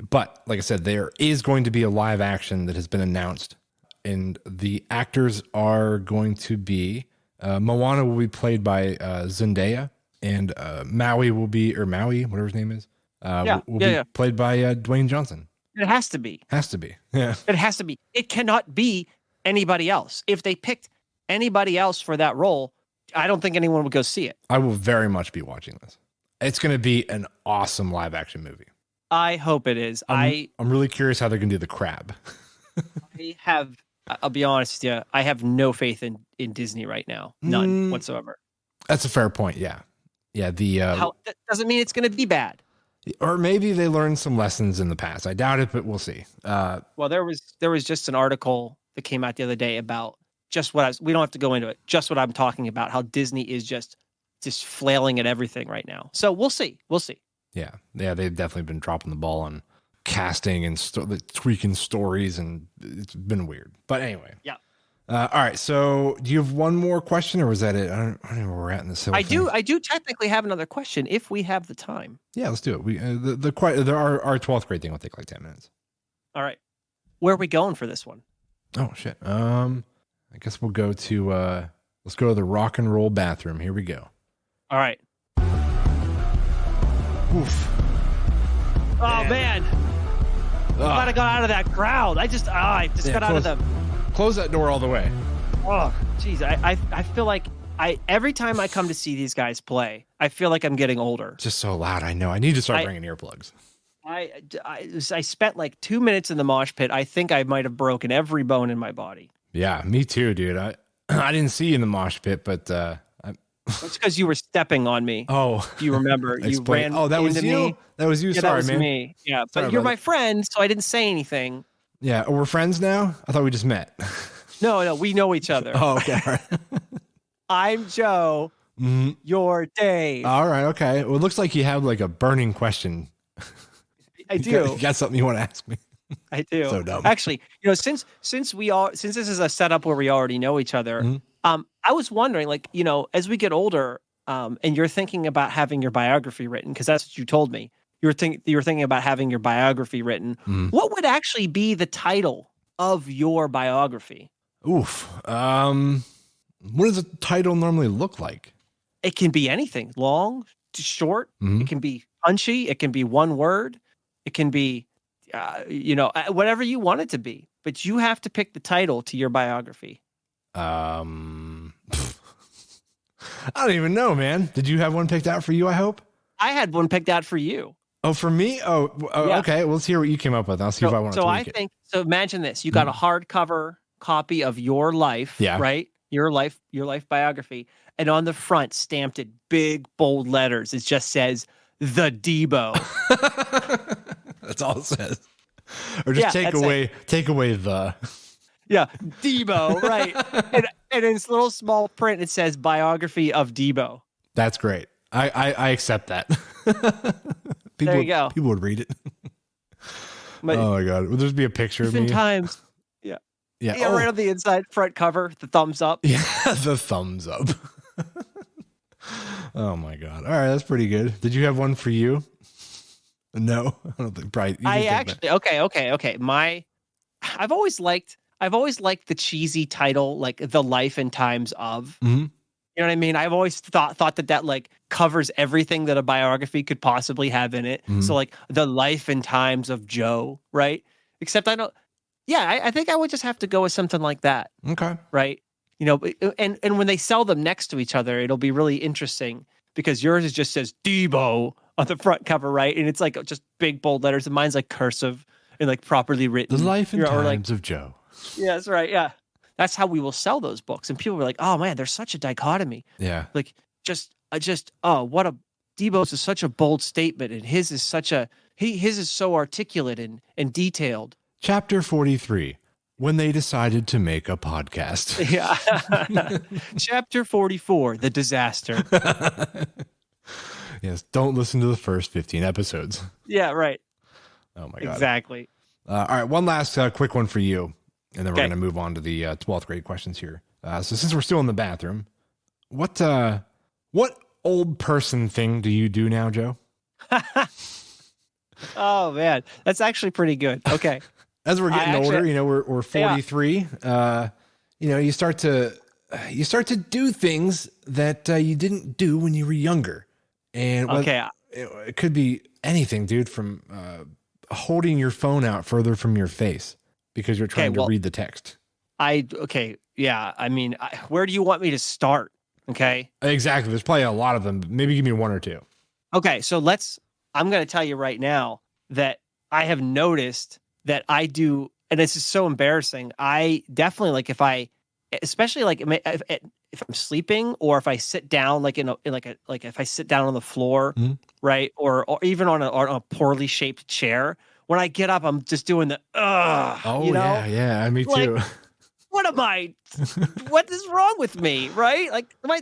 But like I said, there is going to be a live action that has been announced, and the actors are going to be Moana will be played by Zendaya, and Maui, whatever his name is, will be played by Dwayne Johnson. It has to be. Yeah. It has to be. It cannot be anybody else. If they picked anybody else for that role, I don't think anyone would go see it. I will very much be watching this. It's going to be an awesome live action movie. I hope it is. I'm really curious how they're going to do the crab. I'll be honest with you, I have no faith in Disney right now. None whatsoever. That's a fair point. Yeah. Yeah. That doesn't mean it's going to be bad. Or maybe they learned some lessons in the past. I doubt it, but we'll see. Well, there was just an article that came out the other day about just we don't have to go into it. Just what I'm talking about, how Disney is just flailing at everything right now. So we'll see. Yeah, they've definitely been dropping the ball on casting and tweaking stories, and it's been weird. But anyway. Yeah. All right. So, do you have one more question, or was that it? I don't know where we're at in this. I do technically have another question if we have the time. Yeah, let's do it. We our 12th grade thing will take like 10 minutes. All right. Where are we going for this one? Oh shit. I guess we'll go to let's go to the rock and roll bathroom. Here we go. All right. Oof. Oh man. I might have got out of that crowd. I just got out of them. Close that door all the way. Oh, geez. I feel like every time I come to see these guys play, I feel like I'm getting older. Just so loud. I know. I need to start bringing earplugs. I spent like 2 minutes in the mosh pit. I think I might have broken every bone in my body. Yeah, me too, dude. I didn't see you in the mosh pit, but it's because you were stepping on me. Oh, do you remember? You ran. Oh, that was you. Me. That was you. Yeah, Sorry, that was man. Me. Yeah, but you're my friend, so I didn't say anything. Yeah, we're friends now. I thought we just met. No, we know each other. Oh, okay. All right. I'm Joe. Mm-hmm. You're Dave. All right. Okay. Well, it looks like you have like a burning question. I do. You got something you want to ask me? I do. So dumb. Actually, since this is a setup where we already know each other, I was wondering, like, as we get older, and you're thinking about having your biography written, because that's what you told me. You were thinking about having your biography written. What would actually be the title of your biography? Oof. What does a title normally look like? It can be anything, long, short. It can be punchy. It can be one word. It can be, whatever you want it to be. But you have to pick the title to your biography. I don't even know, man. Did you have one picked out for you, I hope? I had one picked out for you. Oh, for me? Oh, yeah. Okay. Well, let's hear what you came up with. I'll see if I want to So imagine this. You got a hardcover copy of your life, right? Your life biography. And on the front, stamped in big, bold letters, it just says, The Debo. That's all it says. Or just take away the... Yeah, Debo, right. and in this little small print, it says biography of Debo. That's great. I accept that. There you go. People would read it. Oh my God. Would there be a picture of me? Times. Yeah. Yeah. Right on the inside front cover, the thumbs up. Yeah, the thumbs up. Oh my God. All right, that's pretty good. Did you have one for you? No, I don't think. Probably. Okay. I've always liked the cheesy title, like The Life and Times of. Mm-hmm. You know what I mean? I've always thought that like covers everything that a biography could possibly have in it. Mm-hmm. So like The Life and Times of Joe, right? Except I think I would just have to go with something like that. Okay. Right. And when they sell them next to each other, it'll be really interesting because yours just says Debo on the front cover, right? And it's like just big bold letters, and mine's like cursive and like properly written. The Life and Times of Joe. Yeah, that's right. Yeah. That's how we will sell those books. And people were like, oh man, there's such a dichotomy. Yeah. Like Deebo's is such a bold statement. And his is so articulate and detailed. Chapter 43, when they decided to make a podcast. Yeah. Chapter 44, the disaster. Yes. Don't listen to the first 15 episodes. Yeah. Right. Oh my God. Exactly. All right. One last quick one for you. And then we're going to move on to the 12th grade questions here. So since we're still in the bathroom, what old person thing do you do now, Joe? Oh man, that's actually pretty good. Okay. As we're getting older, we're 43. Yeah. You start to do things that you didn't do when you were younger. And it could be anything, dude, from holding your phone out further from your face because you're trying to read the text. Yeah. I mean, where do you want me to start? Okay. Exactly. There's probably a lot of them. But maybe give me one or two. Okay. So I'm going to tell you right now that I have noticed that I do, and this is so embarrassing. I definitely especially if I'm sleeping or if I sit down, if I sit down on the floor, right. Or even on a poorly shaped chair, when I get up, I'm just doing the, yeah, me too. What is wrong with me? Right? Like, am I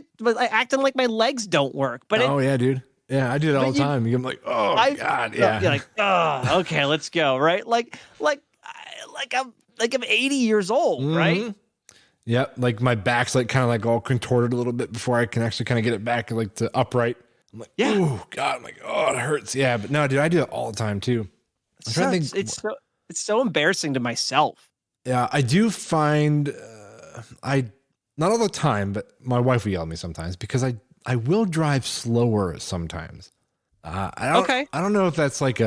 acting like my legs don't work? But yeah, dude. Yeah, I do that all the time. I'm like, God, yeah. You're like, okay, let's go. Right? Like I'm 80 years old, right? Yep. Like my back's like kind of like all contorted a little bit before I can actually kind of get it back like to upright. I'm like, oh God, I'm like, it hurts. Yeah, but no, dude, I do it all the time too. It's so embarrassing to myself. Yeah, I do find not all the time, but my wife will yell at me sometimes because I will drive slower sometimes. I don't know if that's like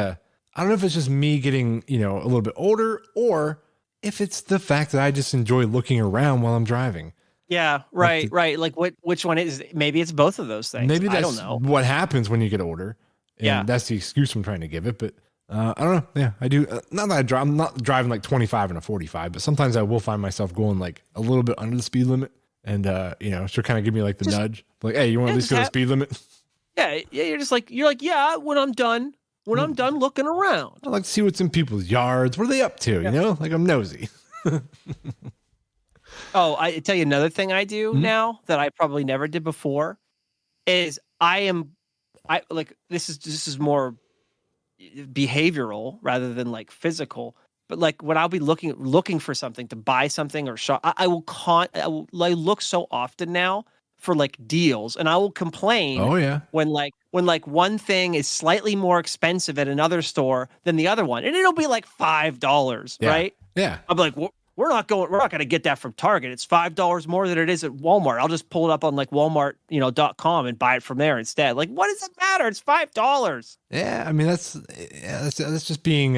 I don't know if it's just me getting, a little bit older, or if it's the fact that I just enjoy looking around while I'm driving. Yeah, right. Like which one is? Maybe it's both of those things. Maybe that's I don't know what happens when you get older. And that's the excuse I'm trying to give it. But I don't know. Yeah, I do. Not that I'm not driving like 25 and a 45, but sometimes I will find myself going like a little bit under the speed limit. And, she'll kind of give me like the nudge. Like, hey, you want to at least go to the speed limit? Yeah. You're like, yeah, when I'm done looking around. I like to see what's in people's yards. What are they up to? Yeah. Like I'm nosy. Oh, I tell you another thing I do now that I probably never did before is this is more behavioral rather than like physical. But like when I'll be looking for something to buy something or shop, I look so often now for like deals, and I will complain. Oh yeah. When one thing is slightly more expensive at another store than the other one, and it'll be like $5, right? Yeah. I'm like, we're not going to get that from Target. It's $5 more than it is at Walmart. I'll just pull it up on like Walmart, .com and buy it from there instead. Like, what does it matter? It's $5. Yeah, I mean that's just being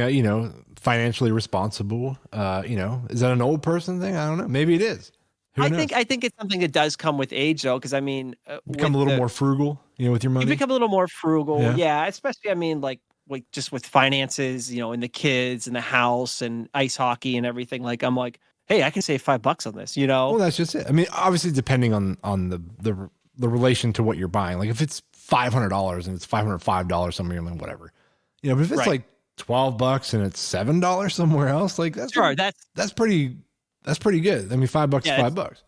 financially responsible. Is that an old person thing? I don't know. Maybe it is. I think it's something that does come with age, though, because I mean, become a little more frugal, with your money. You become a little more frugal, yeah. Especially, I mean, like just with finances, and the kids and the house and ice hockey and everything. Like, I'm like, hey, I can save $5 on this, Well, that's just it. I mean, obviously, depending on the relation to what you're buying. Like, if it's $500 and it's $505 somewhere, I'm like, whatever. But if it's like $12 and it's $7 somewhere else, like that's pretty. That's pretty good. I mean, $5 is $5.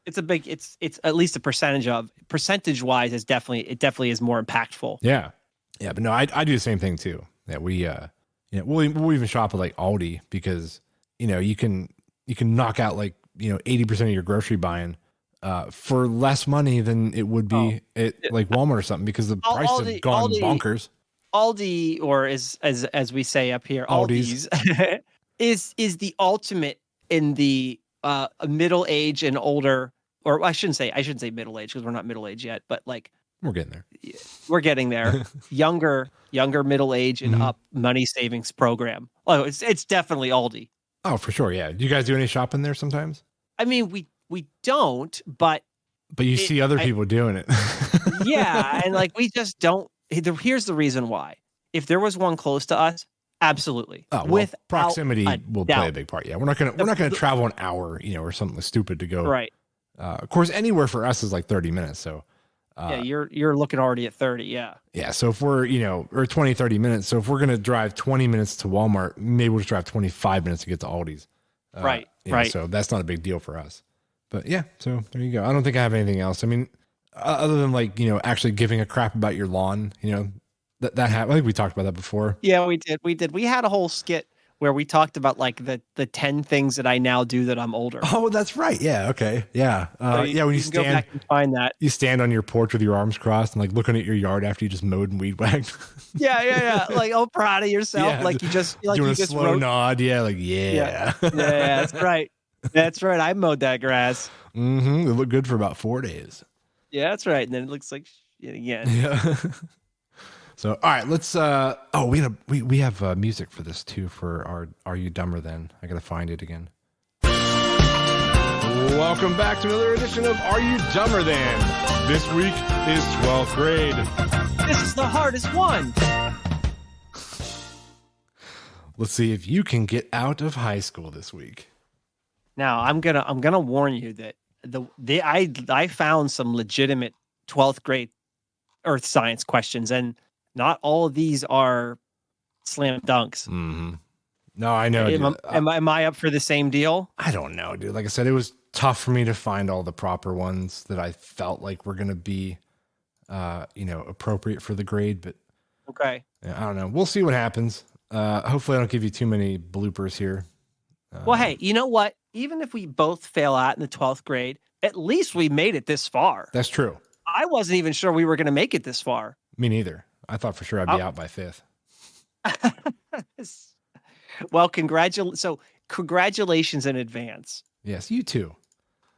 It's at least percentage wise it definitely is more impactful. Yeah. Yeah. But no, I do the same thing too. That we'll even shop at like Aldi because, you can knock out like, 80% of your grocery buying, for less money than it would be at like Walmart or something because the prices have gone bonkers. Aldi, or as we say up here, Aldi's is the ultimate in the middle age and older, or I shouldn't say middle age because we're not middle age yet, but like we're getting there. We're getting there. younger middle age and up money savings program. Oh, it's definitely Aldi. Oh, for sure. Yeah. Do you guys do any shopping there sometimes? I mean, we don't, but you see other people doing it. Yeah, and like we just don't. Here's the reason why. If there was one close to us, absolutely. Oh, well, proximity will play a big part. Yeah, we're not gonna travel an hour, or something stupid to go. Right. Of course, anywhere for us is like 30 minutes. So. Yeah, you're looking already at 30. Yeah. Yeah. So if we're or 20, 30 minutes. So if we're gonna drive 20 minutes to Walmart, maybe we'll just drive 25 minutes to get to Aldi's. Right. So that's not a big deal for us. But yeah. So there you go. I don't think I have anything else. I mean, other than like actually giving a crap about your lawn. That happened. I think we talked about that before. Yeah, we did. We had a whole skit where we talked about like the 10 things that I now do that I'm older. Oh, that's right. Yeah. Okay. Yeah. When you stand, go back and find that. You stand on your porch with your arms crossed and like looking at your yard after you just mowed and weed whacked. Yeah. Like, oh, proud of yourself. Yeah, like you just like doing you just slow wrote. Nod. Yeah. Like, yeah. Yeah, that's right. That's right. I mowed that grass. Mm-hmm. It looked good for about 4 days. Yeah, that's right. And then it looks like shit again. Yeah. So, all right, let's, we have music for this too for Are You Dumber Than? I got to find it again. Welcome back to another edition of Are You Dumber Than? This week is 12th grade. This is the hardest one. Let's see if you can get out of high school this week. Now, I'm gonna warn you that I found some legitimate 12th grade earth science questions, and not all of these are slam dunks. Mm-hmm. No, I know. Am I up for the same deal? I don't know, dude. Like I said, it was tough for me to find all the proper ones that I felt like were going to be, appropriate for the grade. But okay, I don't know. We'll see what happens. Hopefully, I don't give you too many bloopers here. Well, hey, you know what? Even if we both fail out in the 12th grade, at least we made it this far. That's true. I wasn't even sure we were going to make it this far. Me neither. I thought for sure I'd be out by 5th. Well, congratulations in advance. Yes, you too.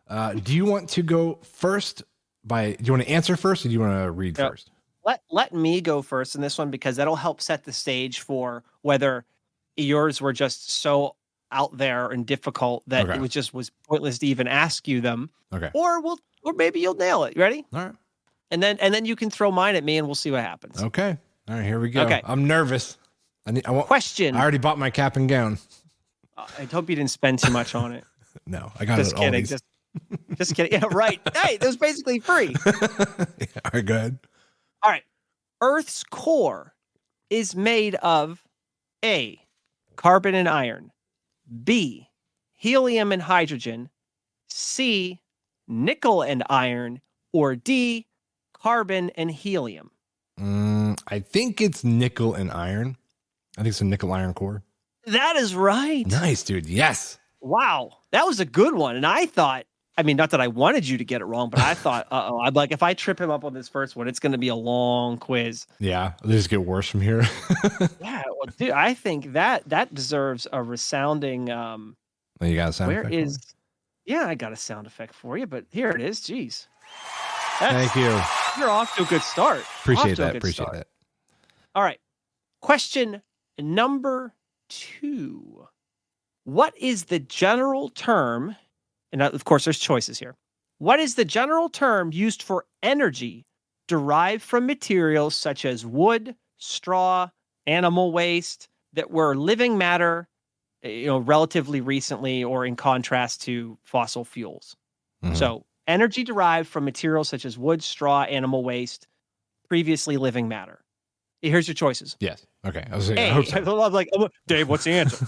Do you want to go first? Do you want to answer first, or do you want to read first? let me go first in this one because that'll help set the stage for whether yours were just so out there and difficult that it was pointless to even ask you them. Okay. Or maybe you'll nail it. You ready? All right. And then you can throw mine at me and we'll see what happens. Okay. All right, here we go. Okay. I'm nervous. I want Question. I already bought my cap and gown. I hope you didn't spend too much on it. No, I got Just it. kidding. Just kidding. Yeah, right. Hey, it was basically free. Yeah, all right, go ahead. All right. Earth's core is made of A, carbon and iron, B, helium and hydrogen, C, nickel and iron, or D, carbon and helium. I think it's nickel and iron. I think it's a nickel iron core. That is right. Nice, dude. Yes. Wow. That was a good one. And I thought, I mean, not that I wanted you to get it wrong, but I thought, I'm like, if I trip him up on this first one, it's going to be a long quiz. Yeah. They just get worse from here. Yeah. Well, dude, I think that deserves a resounding. You got a sound effect? Yeah, I got a sound effect for you, but here it is. Jeez. Thank you. You're off to a good start. Appreciate that. All right. Question number 2. What is the general term? And of course, there's choices here. What is the general term used for energy derived from materials such as wood, straw, animal waste that were living matter, relatively recently or in contrast to fossil fuels? Mm-hmm. So energy derived from materials such as wood, straw, animal waste, previously living matter. Here's your choices. Yes. Okay. I was saying, I hope so. I'm like, Dave, what's the answer?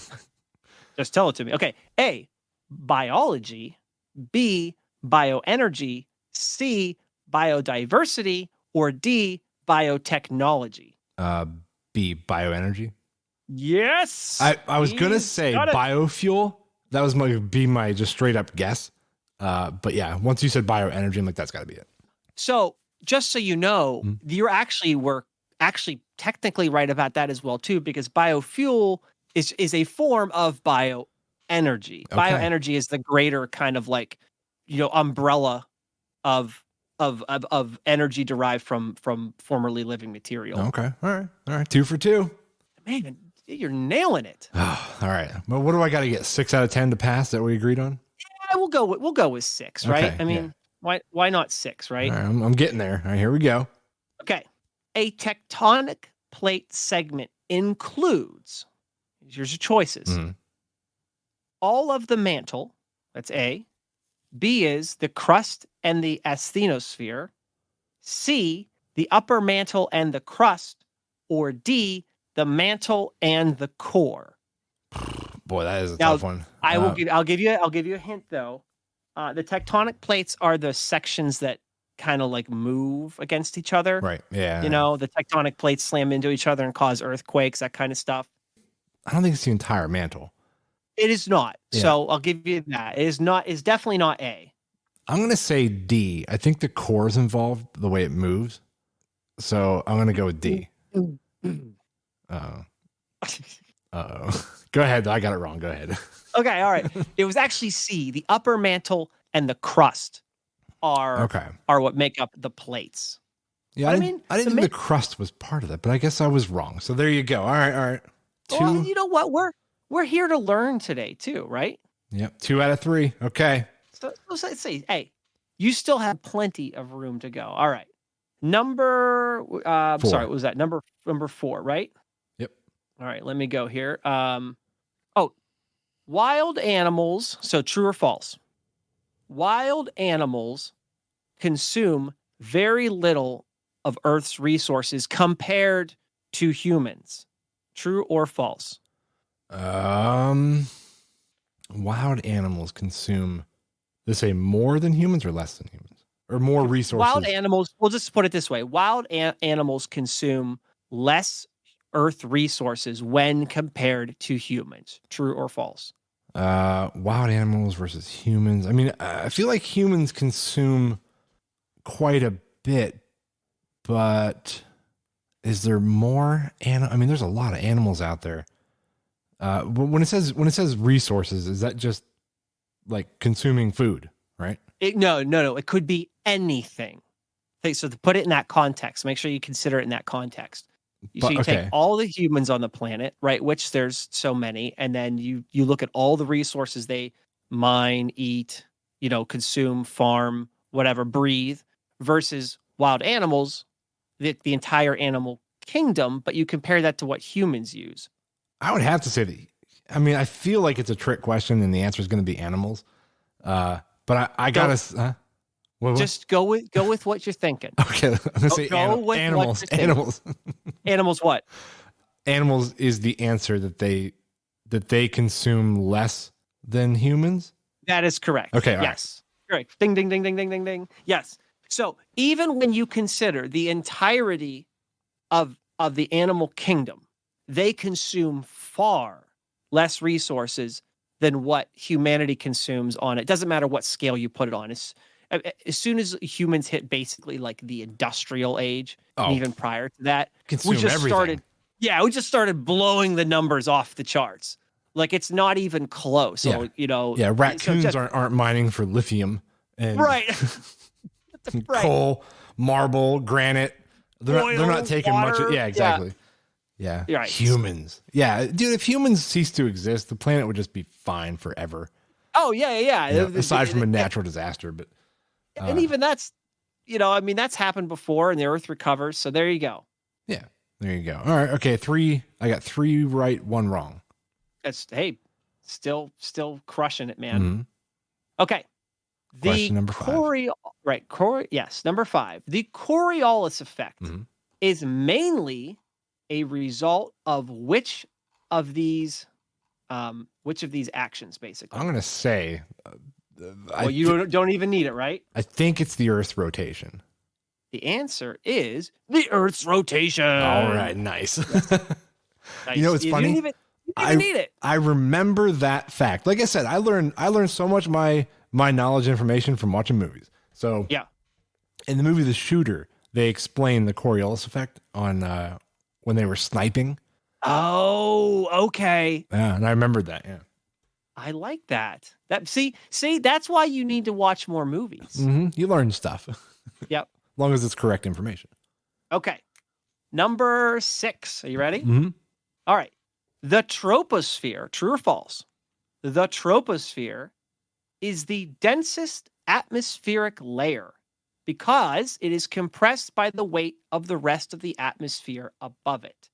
Just tell it to me. Okay. A, biology. B, bioenergy. C, biodiversity. Or D, biotechnology. B, bioenergy. Yes. I was going to say biofuel. That was my just straight up guess. But yeah, once you said bioenergy, I'm like, that's got to be it. So just so you know, you were actually technically right about that as well too, because biofuel is a form of bioenergy. Okay. Bioenergy is the greater kind of like, umbrella of energy derived from formerly living material. Okay. All right. 2 for 2. Man, you're nailing it. Oh, all right. Well, what do I got to get? 6 out of 10 to pass that we agreed on? Yeah, we'll go with 6, right? Okay, I mean, why not 6, right? All right, I'm getting there. All right, here we go. Okay. A tectonic plate segment includes, here's your choices. All of the mantle, that's A. B is the crust and the asthenosphere. C, the upper mantle and the crust. Or D, the mantle and the core. Boy, that is a tough one. I'll give you a hint though. The tectonic plates are the sections that kind of like move against each other. Right. Yeah. The tectonic plates slam into each other and cause earthquakes, that kind of stuff. I don't think it's the entire mantle. It is not. Yeah. So I'll give you that. It is not. It's definitely not A. I'm going to say D. I think the core is involved, the way it moves. So I'm going to go with D. Go ahead. I got it wrong. Go ahead. Okay. All right. It was actually C. The upper mantle and the crust are what make up the plates. Yeah. I didn't think the crust was part of that, but I guess I was wrong. So there you go. All right. 2. Well, you know what? We're here to learn today too, right? Yep. 2 out of 3. Okay. So let's see. Hey, you still have plenty of room to go. All right. Number 4. Sorry, what was that? Number 4, right? Yep. All right, let me go here. Wild animals, so true or false? Wild animals consume very little of Earth's resources compared to humans. True or false? Wild animals consume, let's say, more than humans or less than humans? Or more resources? Wild animals, we'll just put it this way. Wild animals consume less Earth resources when compared to humans. True or false? Wild animals versus humans. I mean, I feel like humans consume quite a bit, but is there more? I mean, there's a lot of animals out there. When it says resources, is that just like consuming food, right? No. It could be anything. Okay, so to put it in that context, make sure you consider it in that context. So you take all the humans on the planet, right, which there's so many, and then you look at all the resources they mine, eat, consume, farm, whatever, breathe, versus wild animals, the entire animal kingdom, but you compare that to what humans use. I would have to say that. I mean, I feel like it's a trick question, and the answer is going to be animals. But I gotta just go with what you're thinking. Okay, I'm gonna say animals. Animals. Animals. What? Animals is the answer that they consume less than humans. That is correct. Okay. Yes. Right. Correct. Ding, ding, ding, ding, ding, ding, ding. Yes. So even when you consider the entirety of the animal kingdom, they consume far less resources than what humanity consumes on it. Doesn't matter what scale you put it on. As soon as humans hit basically like the industrial age, and even prior to that, we just started blowing the numbers off the charts. Like it's not even close. So, raccoons aren't mining for lithium and right. coal, marble, granite. They're not taking much. Yeah, exactly. Yeah. Right. Humans. Yeah, dude, if humans cease to exist, the planet would just be fine forever. Oh, yeah. Aside from a natural disaster, but and even that's, that's happened before and the earth recovers. So there you go. Yeah, there you go. All right. Okay. I got 3 right, 1 wrong. That's, hey, still crushing it, man. Mm-hmm. Okay. Question number 5. Yes, number 5. The Coriolis effect is mainly a result of which of these actions, basically? I'm going to say... you don't even need it, right? I think it's the Earth's rotation. The answer is the Earth's rotation. All right, nice. Nice. You know, it's funny. You didn't even need it. I remember that fact. Like I said, I learned so much my knowledge information from watching movies. So yeah, in the movie The Shooter, they explain the Coriolis effect on when they were sniping. Oh, okay. Yeah, and I remembered that. Yeah, I like that. See, that's why you need to watch more movies. Mm-hmm. You learn stuff. Yep. As long as it's correct information. Okay. Number 6. Are you ready? Mm-hmm. All right. The troposphere, true or false? The troposphere is the densest atmospheric layer because it is compressed by the weight of the rest of the atmosphere above it.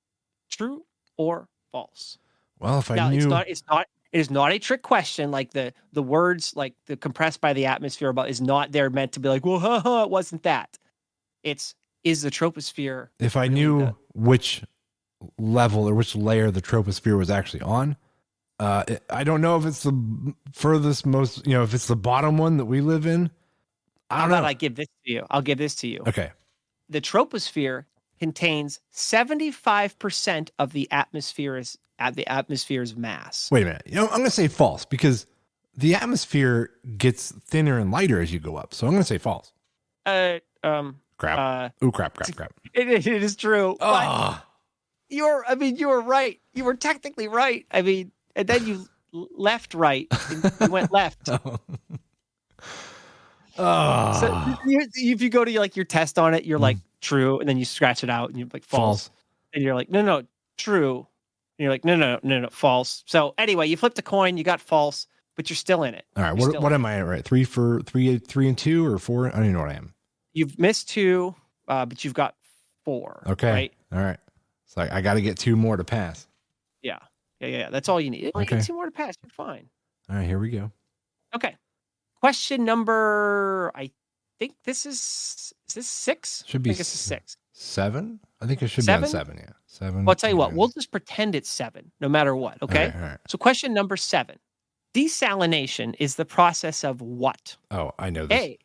True or false? Well, if I knew... It is not a trick question. Like the words, like the compressed by the atmosphere above, is not there meant to be like, well, it wasn't that. Is the troposphere... If I knew which level or which layer the troposphere was actually on, I don't know if it's the furthest most, if it's the bottom one that we live in. I don't know. I give this to you. I'll give this to you. Okay. The troposphere contains 75% of the atmosphere's mass. Wait a minute. I'm going to say false because the atmosphere gets thinner and lighter as you go up. So I'm going to say false. Crap. Crap. It is true. Oh. You were right. You were technically right. And then you left right. You went left. Oh. So if you go to your test on it, you're like true, and then you scratch it out, and you're like false. And you're like no, true. And you're like no, false. So anyway, you flipped a coin, you got false, but you're still in it. All right, what am I at? Right, 3 and 2 or 4? I don't even know what I am. You've missed 2, but you've got 4. Okay, right? All right. It's like I got to get 2 more to pass. Yeah. That's all you need. Okay. Get 2 more to pass. You're fine. All right, here we go. Okay. Question number, I think this is this 6? Should be. I think it's 6. 7? I think it should 7? be on 7, yeah. 7. Well, I'll tell you what, we'll just pretend it's 7, no matter what, okay? All right. So question number 7. Desalination is the process of what? Oh, I know this. A.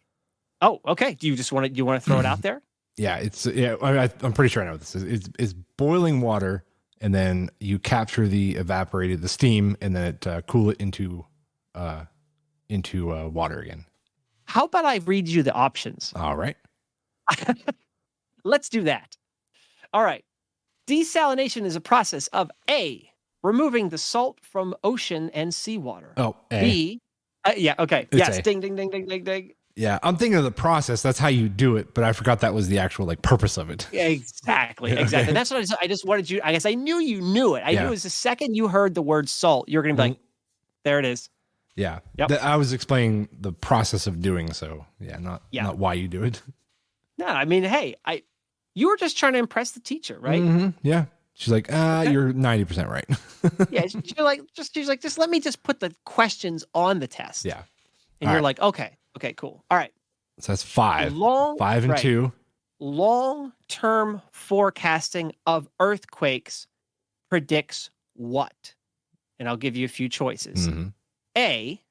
Oh, okay. Do you want to throw it out there? Yeah, I'm pretty sure I know what this is. It's boiling water, and then you capture the steam, and then it cool it into water again. How about I read you the options? All right. Let's do that. All right. Desalination is a process of A, removing the salt from ocean and seawater. Oh, A. B, yeah, okay. It's yes, A. ding, ding, ding, ding, ding, ding. Yeah, I'm thinking of the process. That's how you do it, but I forgot that was the actual like purpose of it. Yeah, exactly. And that's what I just wanted you. I guess I knew you knew it. I knew it was the second you heard the word salt, you're going to be like, there it is. Yeah. Yep. I was explaining the process of doing so. Yeah, not why you do it. No, I mean, hey, you were just trying to impress the teacher, right? Mm-hmm. Yeah. She's like, you're 90% right. Yeah, she's like, just let me just put the questions on the test. Yeah. And you're like, okay, cool. All right. So that's 5. 5 and 2. Long-term forecasting of earthquakes predicts what? And I'll give you a few choices. Mm-hmm. A,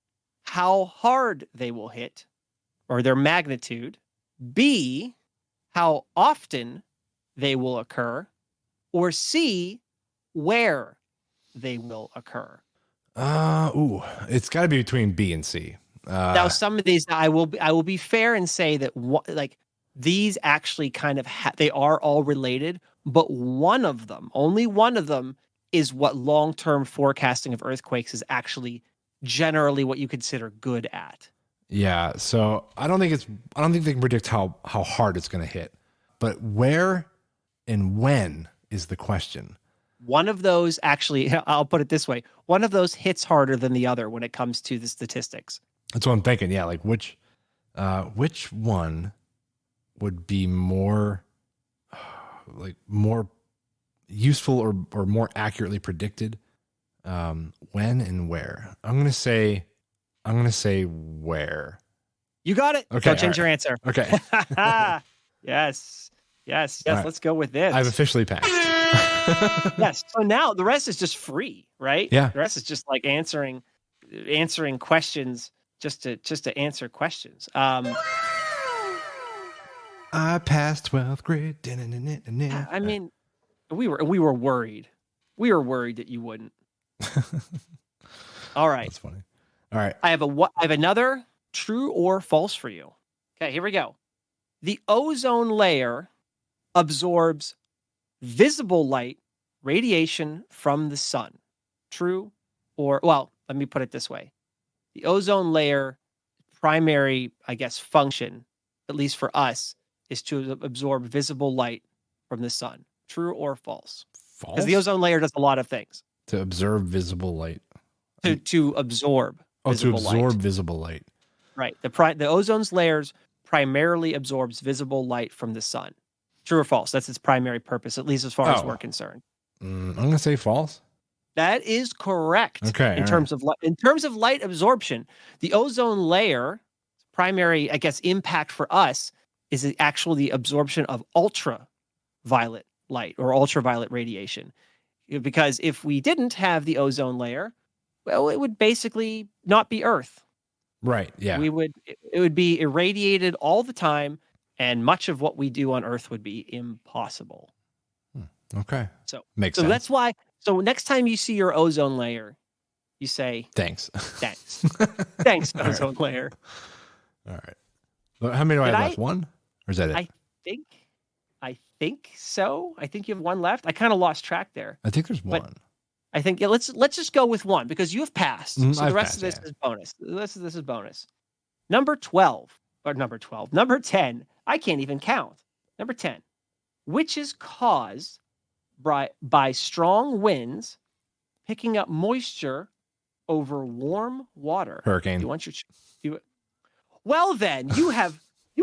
how hard they will hit or their magnitude. B, how often they will occur. Or C, where they will occur. It's got to be between B and C. Now, some of these, I will be fair and say that these actually kind of they are all related, but one of them, only one of them, is what long-term forecasting of earthquakes is actually generally what you consider good at. Yeah, so I don't think they can predict how hard it's going to hit, but where and when is the question. One of those actually, I'll put it this way, one of those hits harder than the other when it comes to the statistics. That's what I'm thinking. Yeah, like which one would be more useful or more accurately predicted? When and where? I'm gonna say where. You got it. Okay, don't change your answer. Okay. Yes. Right. Let's go with this. I've officially passed. Yes. So now the rest is just free, right? Yeah. The rest is just like answering questions just to answer questions. I passed 12th grade. I mean, we were worried. We were worried that you wouldn't. All right. That's funny. All right. I have another true or false for you. Okay, here we go. The ozone layer absorbs visible light radiation from the sun. True or, well, let me put it this way. The ozone layer primary, I guess, function, at least for us, is to absorb visible light from the sun. True or false? False? Because the ozone layer does a lot of things. To observe visible light. To absorb visible light. To absorb visible light. Right. The ozone's layers primarily absorbs visible light from the sun. True or false? That's its primary purpose, at least as far as we're concerned. I'm going to say false. That is correct. Okay. In terms of light absorption, the ozone layer primary, I guess, impact for us is actually the absorption of ultraviolet light or ultraviolet radiation. Because if we didn't have the ozone layer, well, it would basically not be Earth. Right. Yeah. It would be irradiated all the time, and much of what we do on Earth would be impossible. Okay. So makes sense. That's why. So next time you see your ozone layer, you say thanks. Thanks, ozone layer. All right. Well, how many do I have left? One? Or is that it? I think so. I think you have one left. I kind of lost track there. I think there's one. I think let's just go with one because you have passed. So the rest of this is bonus. This is bonus. Number 12. Number 10. I can't even count. Number 10. Which is caused by strong winds picking up moisture over warm water. Hurricane. Well then, you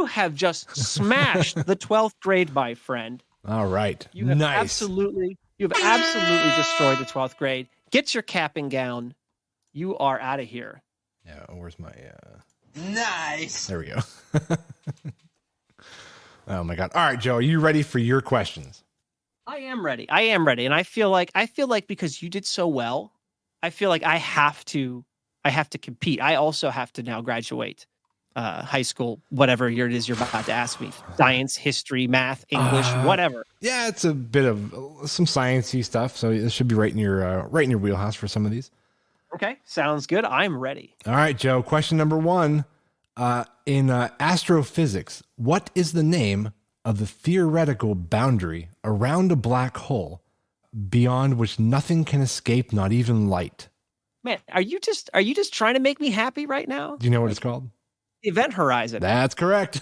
have just smashed the 12th grade, my friend. All right. You have nice. absolutely destroyed the 12th grade. Get your cap and gown. You are out of here. Yeah, where's my Nice. There we go. Oh my god. All right, Joe, are you ready for your questions? I am ready. And I feel like because you did so well, I feel like I have to compete. I also have to now graduate high school, whatever year it is you're about to ask me. Science, history, math, English, whatever. Yeah, it's a bit of some sciencey stuff, so it should be right in your wheelhouse for some of these. Okay, sounds good. I'm ready. All right, Joe. Question number 1. In astrophysics, what is the name of the theoretical boundary around a black hole beyond which nothing can escape, not even light? Man, are you just trying to make me happy right now? Do you know what it's called? event horizon. That's correct.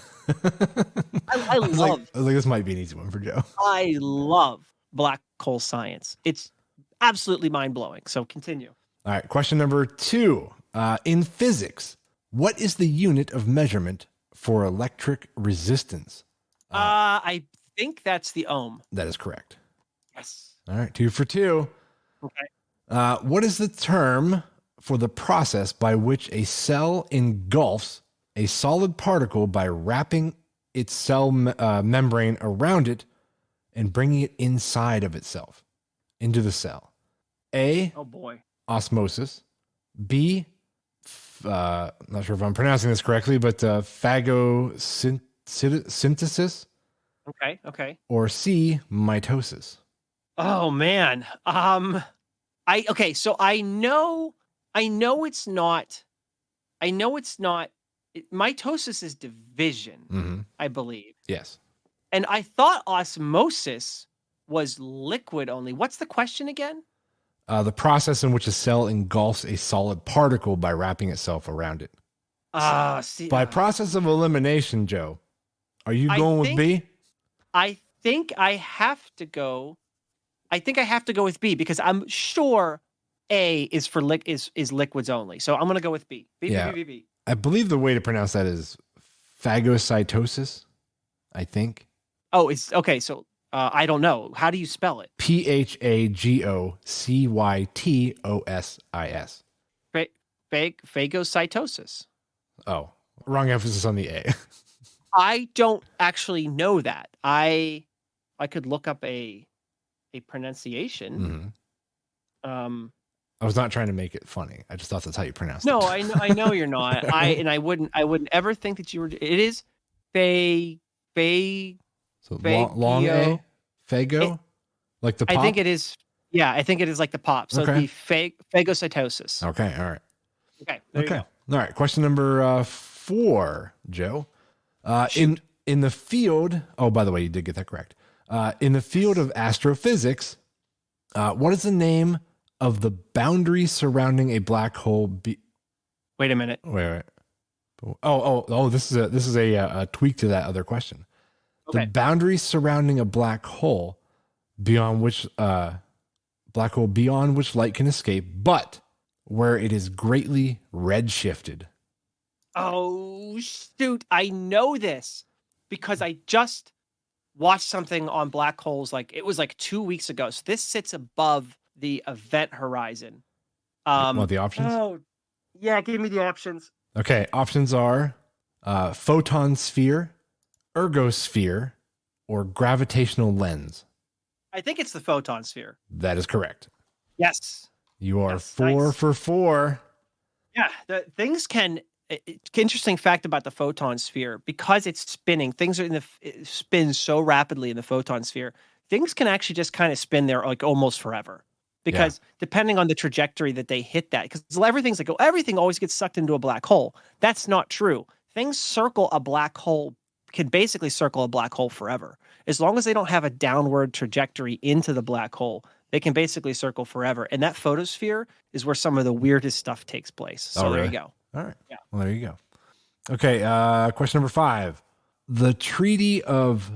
I love. I was like, this might be an easy one for Joe. I love black hole science. It's absolutely mind blowing. So continue. All right. Question number 2. In physics, what is the unit of measurement for electric resistance? I think that's the ohm. That is correct. Yes. All right. 2 for 2. Okay. What is the term for the process by which a cell engulfs a solid particle by wrapping its cell membrane around it and bringing it inside of itself into the cell? A, oh boy, osmosis. B, not sure if I'm pronouncing this correctly, but phagosynthesis. Okay. Or C, mitosis. Oh man. So I know it's not. Mitosis is division, I believe. Yes. And I thought osmosis was liquid only. What's the question again? The process in which a cell engulfs a solid particle by wrapping itself around it. By process of elimination, Joe, are you going with B? I think I have to go with B because I'm sure A is for is liquids only. So I'm going to go with B. B. I believe the way to pronounce that is phagocytosis, I think. Oh, it's okay. So I don't know. How do you spell it? PHAGOCYTOSIS. Phagocytosis. Oh, wrong emphasis on the A. I don't actually know that. I could look up a pronunciation. Mm-hmm. I was not trying to make it funny. I just thought that's how you pronounce it. No, I know you're not. I wouldn't ever think that you were. It is So long A, phago, like the pop? I think it is. Yeah, I think it is like the pop. So it'd be phagocytosis. Okay, all right. Okay, there you go. All right, question number 4, Joe. In the field, oh, by the way, you did get that correct. In the field of astrophysics, what is the name of the boundary surrounding a black hole? Wait a minute. Wait. Oh! This is a tweak to that other question. Okay. The boundary surrounding a black hole beyond which light can escape, but where it is greatly redshifted. Oh shoot! I know this because I just watched something on black holes. It was 2 weeks ago. So this sits above the event horizon. Want the options? Oh, yeah. Give me the options. Okay, options are photon sphere, ergosphere, or gravitational lens. I think it's the photon sphere. That is correct. Yes. You are 4 for 4. Yeah, interesting fact about the photon sphere, because it's spinning, things are it spins so rapidly in the photon sphere, things can actually just kind of spin there almost forever. Because depending on the trajectory that they hit that, because everything always gets sucked into a black hole. That's not true. Things can basically circle a black hole forever. As long as they don't have a downward trajectory into the black hole, they can basically circle forever. And that photosphere is where some of the weirdest stuff takes place. So There you go. All right. Yeah. Well, there you go. Okay. Question number 5. The Treaty of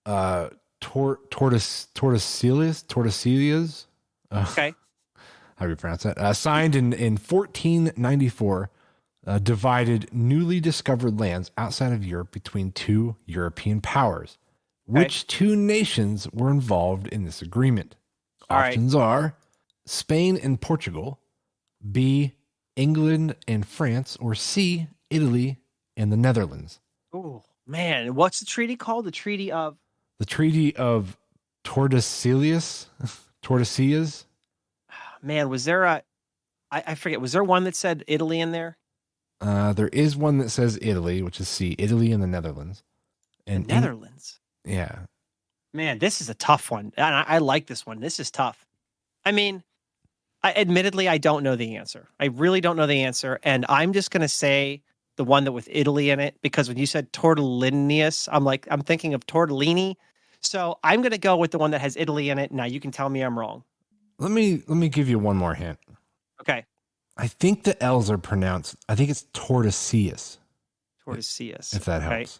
Tordesillas. Okay. How do you pronounce that? Signed in 1494, divided newly discovered lands outside of Europe between 2 European powers. Okay. Which 2 nations were involved in this agreement? Options are Spain and Portugal, B, England and France, or C, Italy and the Netherlands. Oh, man. What's the treaty called? The Treaty of Tordesillas. Tordesillas. Man, was there I forget, was there one that said Italy in there? There is one that says Italy, which is C, Italy and the Netherlands. And Netherlands. Yeah. Man, this is a tough one. And I like this one. This is tough. I mean, admittedly, I don't know the answer. I really don't know the answer. And I'm just going to say the one that with Italy in it, because when you said tortellinius, I'm thinking of tortellini. So I'm going to go with the one that has Italy in it. Now you can tell me I'm wrong. Let me give you one more hint. Okay. I think the L's are pronounced. I think it's Tordesillas. Tordesillas. If that okay. helps.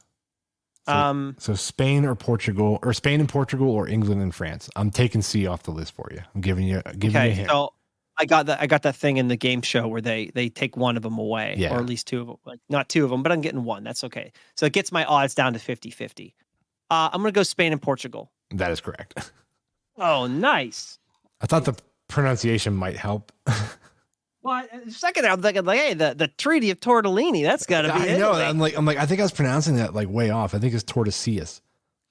So Spain and Portugal, or England and France. I'm taking C off the list for you. I'm giving you a hint. So I got that thing in the game show where they take one of them away, or at least two of them. Like not two of them, but I'm getting one. That's okay. So it gets my odds down to 50-50. I'm going to go Spain and Portugal. That is correct. Oh, nice. I thought the pronunciation might help. Well, second, I'm thinking like, hey, the Treaty of Tortellini. That's got to be. I know. I'm like, I think I was pronouncing that like way off. I think it's Tordesillas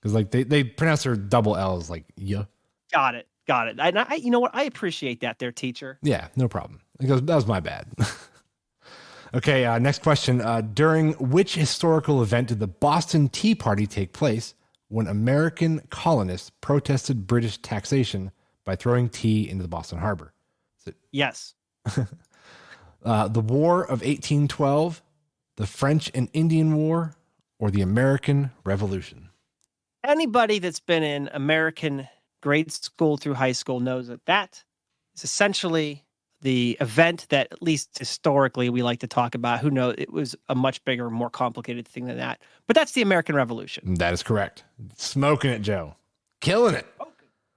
because like they pronounce their double L's like yeah. Got it. And I, you know what? I appreciate that, their teacher. Yeah, no problem. Because that was my bad. Okay, next question. During which historical event did the Boston Tea Party take place when American colonists protested British taxation by throwing tea into the Boston Harbor? Yes. The War of 1812, the French and Indian War, or the American Revolution? Anybody that's been in American grade school through high school knows that is essentially the event that, at least historically, we like to talk about. Who knows? It was a much bigger, more complicated thing than that. But that's the American Revolution. That is correct. Smoking it, Joe. Killing it.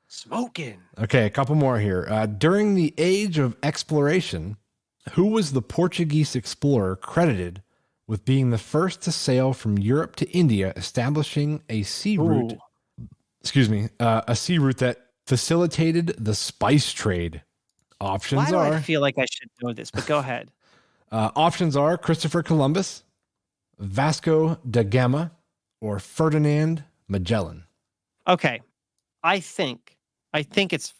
Smoking. Okay, a couple more here. During the Age of Exploration, who was the Portuguese explorer credited with being the first to sail from Europe to India, establishing a sea route? A sea route that facilitated the spice trade. Options Why do I feel like I should know this? But go ahead. Options are Christopher Columbus, Vasco da Gama, or Ferdinand Magellan. Okay, I think it's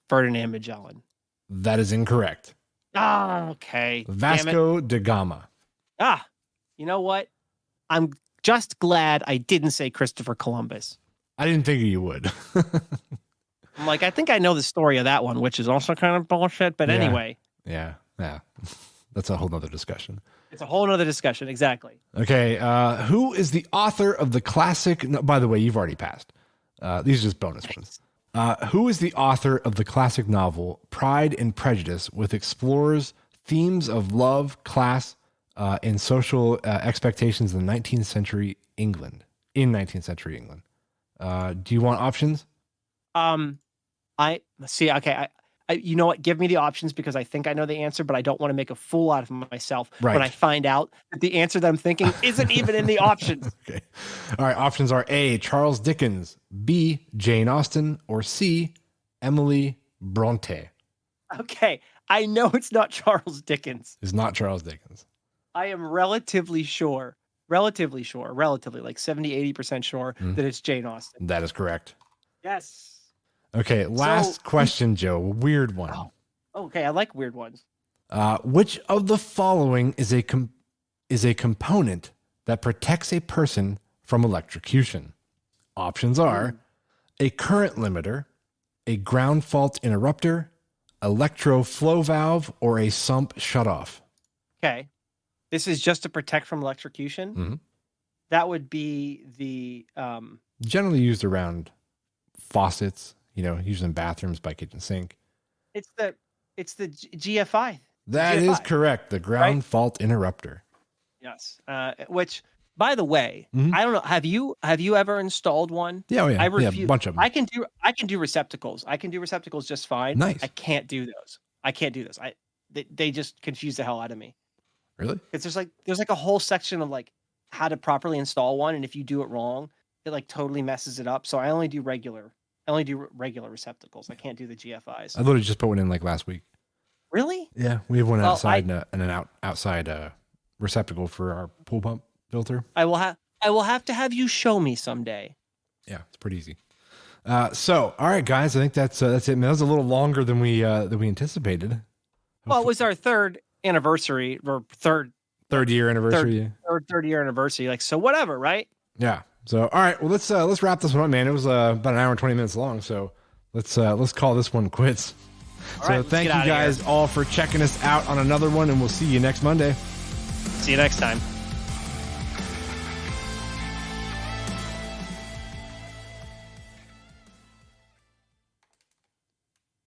Ferdinand Magellan. That is incorrect. Okay. Vasco da Gama. You know what? I'm just glad I didn't say Christopher Columbus. I didn't think you would. I'm like, I think I know the story of that one, which is also kind of bullshit. But anyway. Yeah. That's a whole nother discussion. It's a whole nother discussion. Exactly. Okay. Who is the author of the classic? No, by the way, you've already passed. These are just bonus ones. Who is the author of the classic novel Pride and Prejudice, which explores themes of love, class, and social expectations in 19th century England? Do you want options? I see. Okay. I you know what? Give me the options because I think I know the answer, but I don't want to make a fool out of myself when I find out that the answer that I'm thinking isn't even in the options. Okay. All right. Options are A, Charles Dickens, B, Jane Austen, or C, Emily Bronte. Okay. I know it's not Charles Dickens. It's not Charles Dickens. I am relatively like 70-80% sure that it's Jane Austen. That is correct. Yes. Okay, last question, Joe. A weird one. Oh, okay, I like weird ones. Which of the following is a component that protects a person from electrocution? Options are a current limiter, a ground fault interrupter, electro flow valve, or a sump shutoff. Okay. This is just to protect from electrocution? Mm-hmm. That would be the... generally used around faucets, used in bathrooms by kitchen sink. It's the GFI. That GFI. is correct. The ground fault interrupter. Yes. Which, by the way, I don't know. Have you ever installed one? Yeah, oh yeah. I refuse. Yeah, a bunch of them. I can do receptacles. I can do receptacles just fine. Nice. I can't do those. They just confuse the hell out of me. Really? Because there's like a whole section of like how to properly install one, and if you do it wrong, it like totally messes it up. So I only do regular receptacles. I can't do the GFIs. I literally just put one in like last week. Really? Yeah, we have one outside and an outside receptacle for our pool pump filter. I will have to have you show me someday. Yeah, it's pretty easy. So, all right, guys, I think that's it. Man, that was a little longer than we anticipated. Well, it was our third anniversary or third year anniversary. Third year anniversary. Like, so whatever, right? Yeah. So, all right, well, let's wrap this one up, man. It was about an hour and 20 minutes long. So let's call this one quits. So thank you guys all for checking us out on another one, and we'll see you next Monday. See you next time.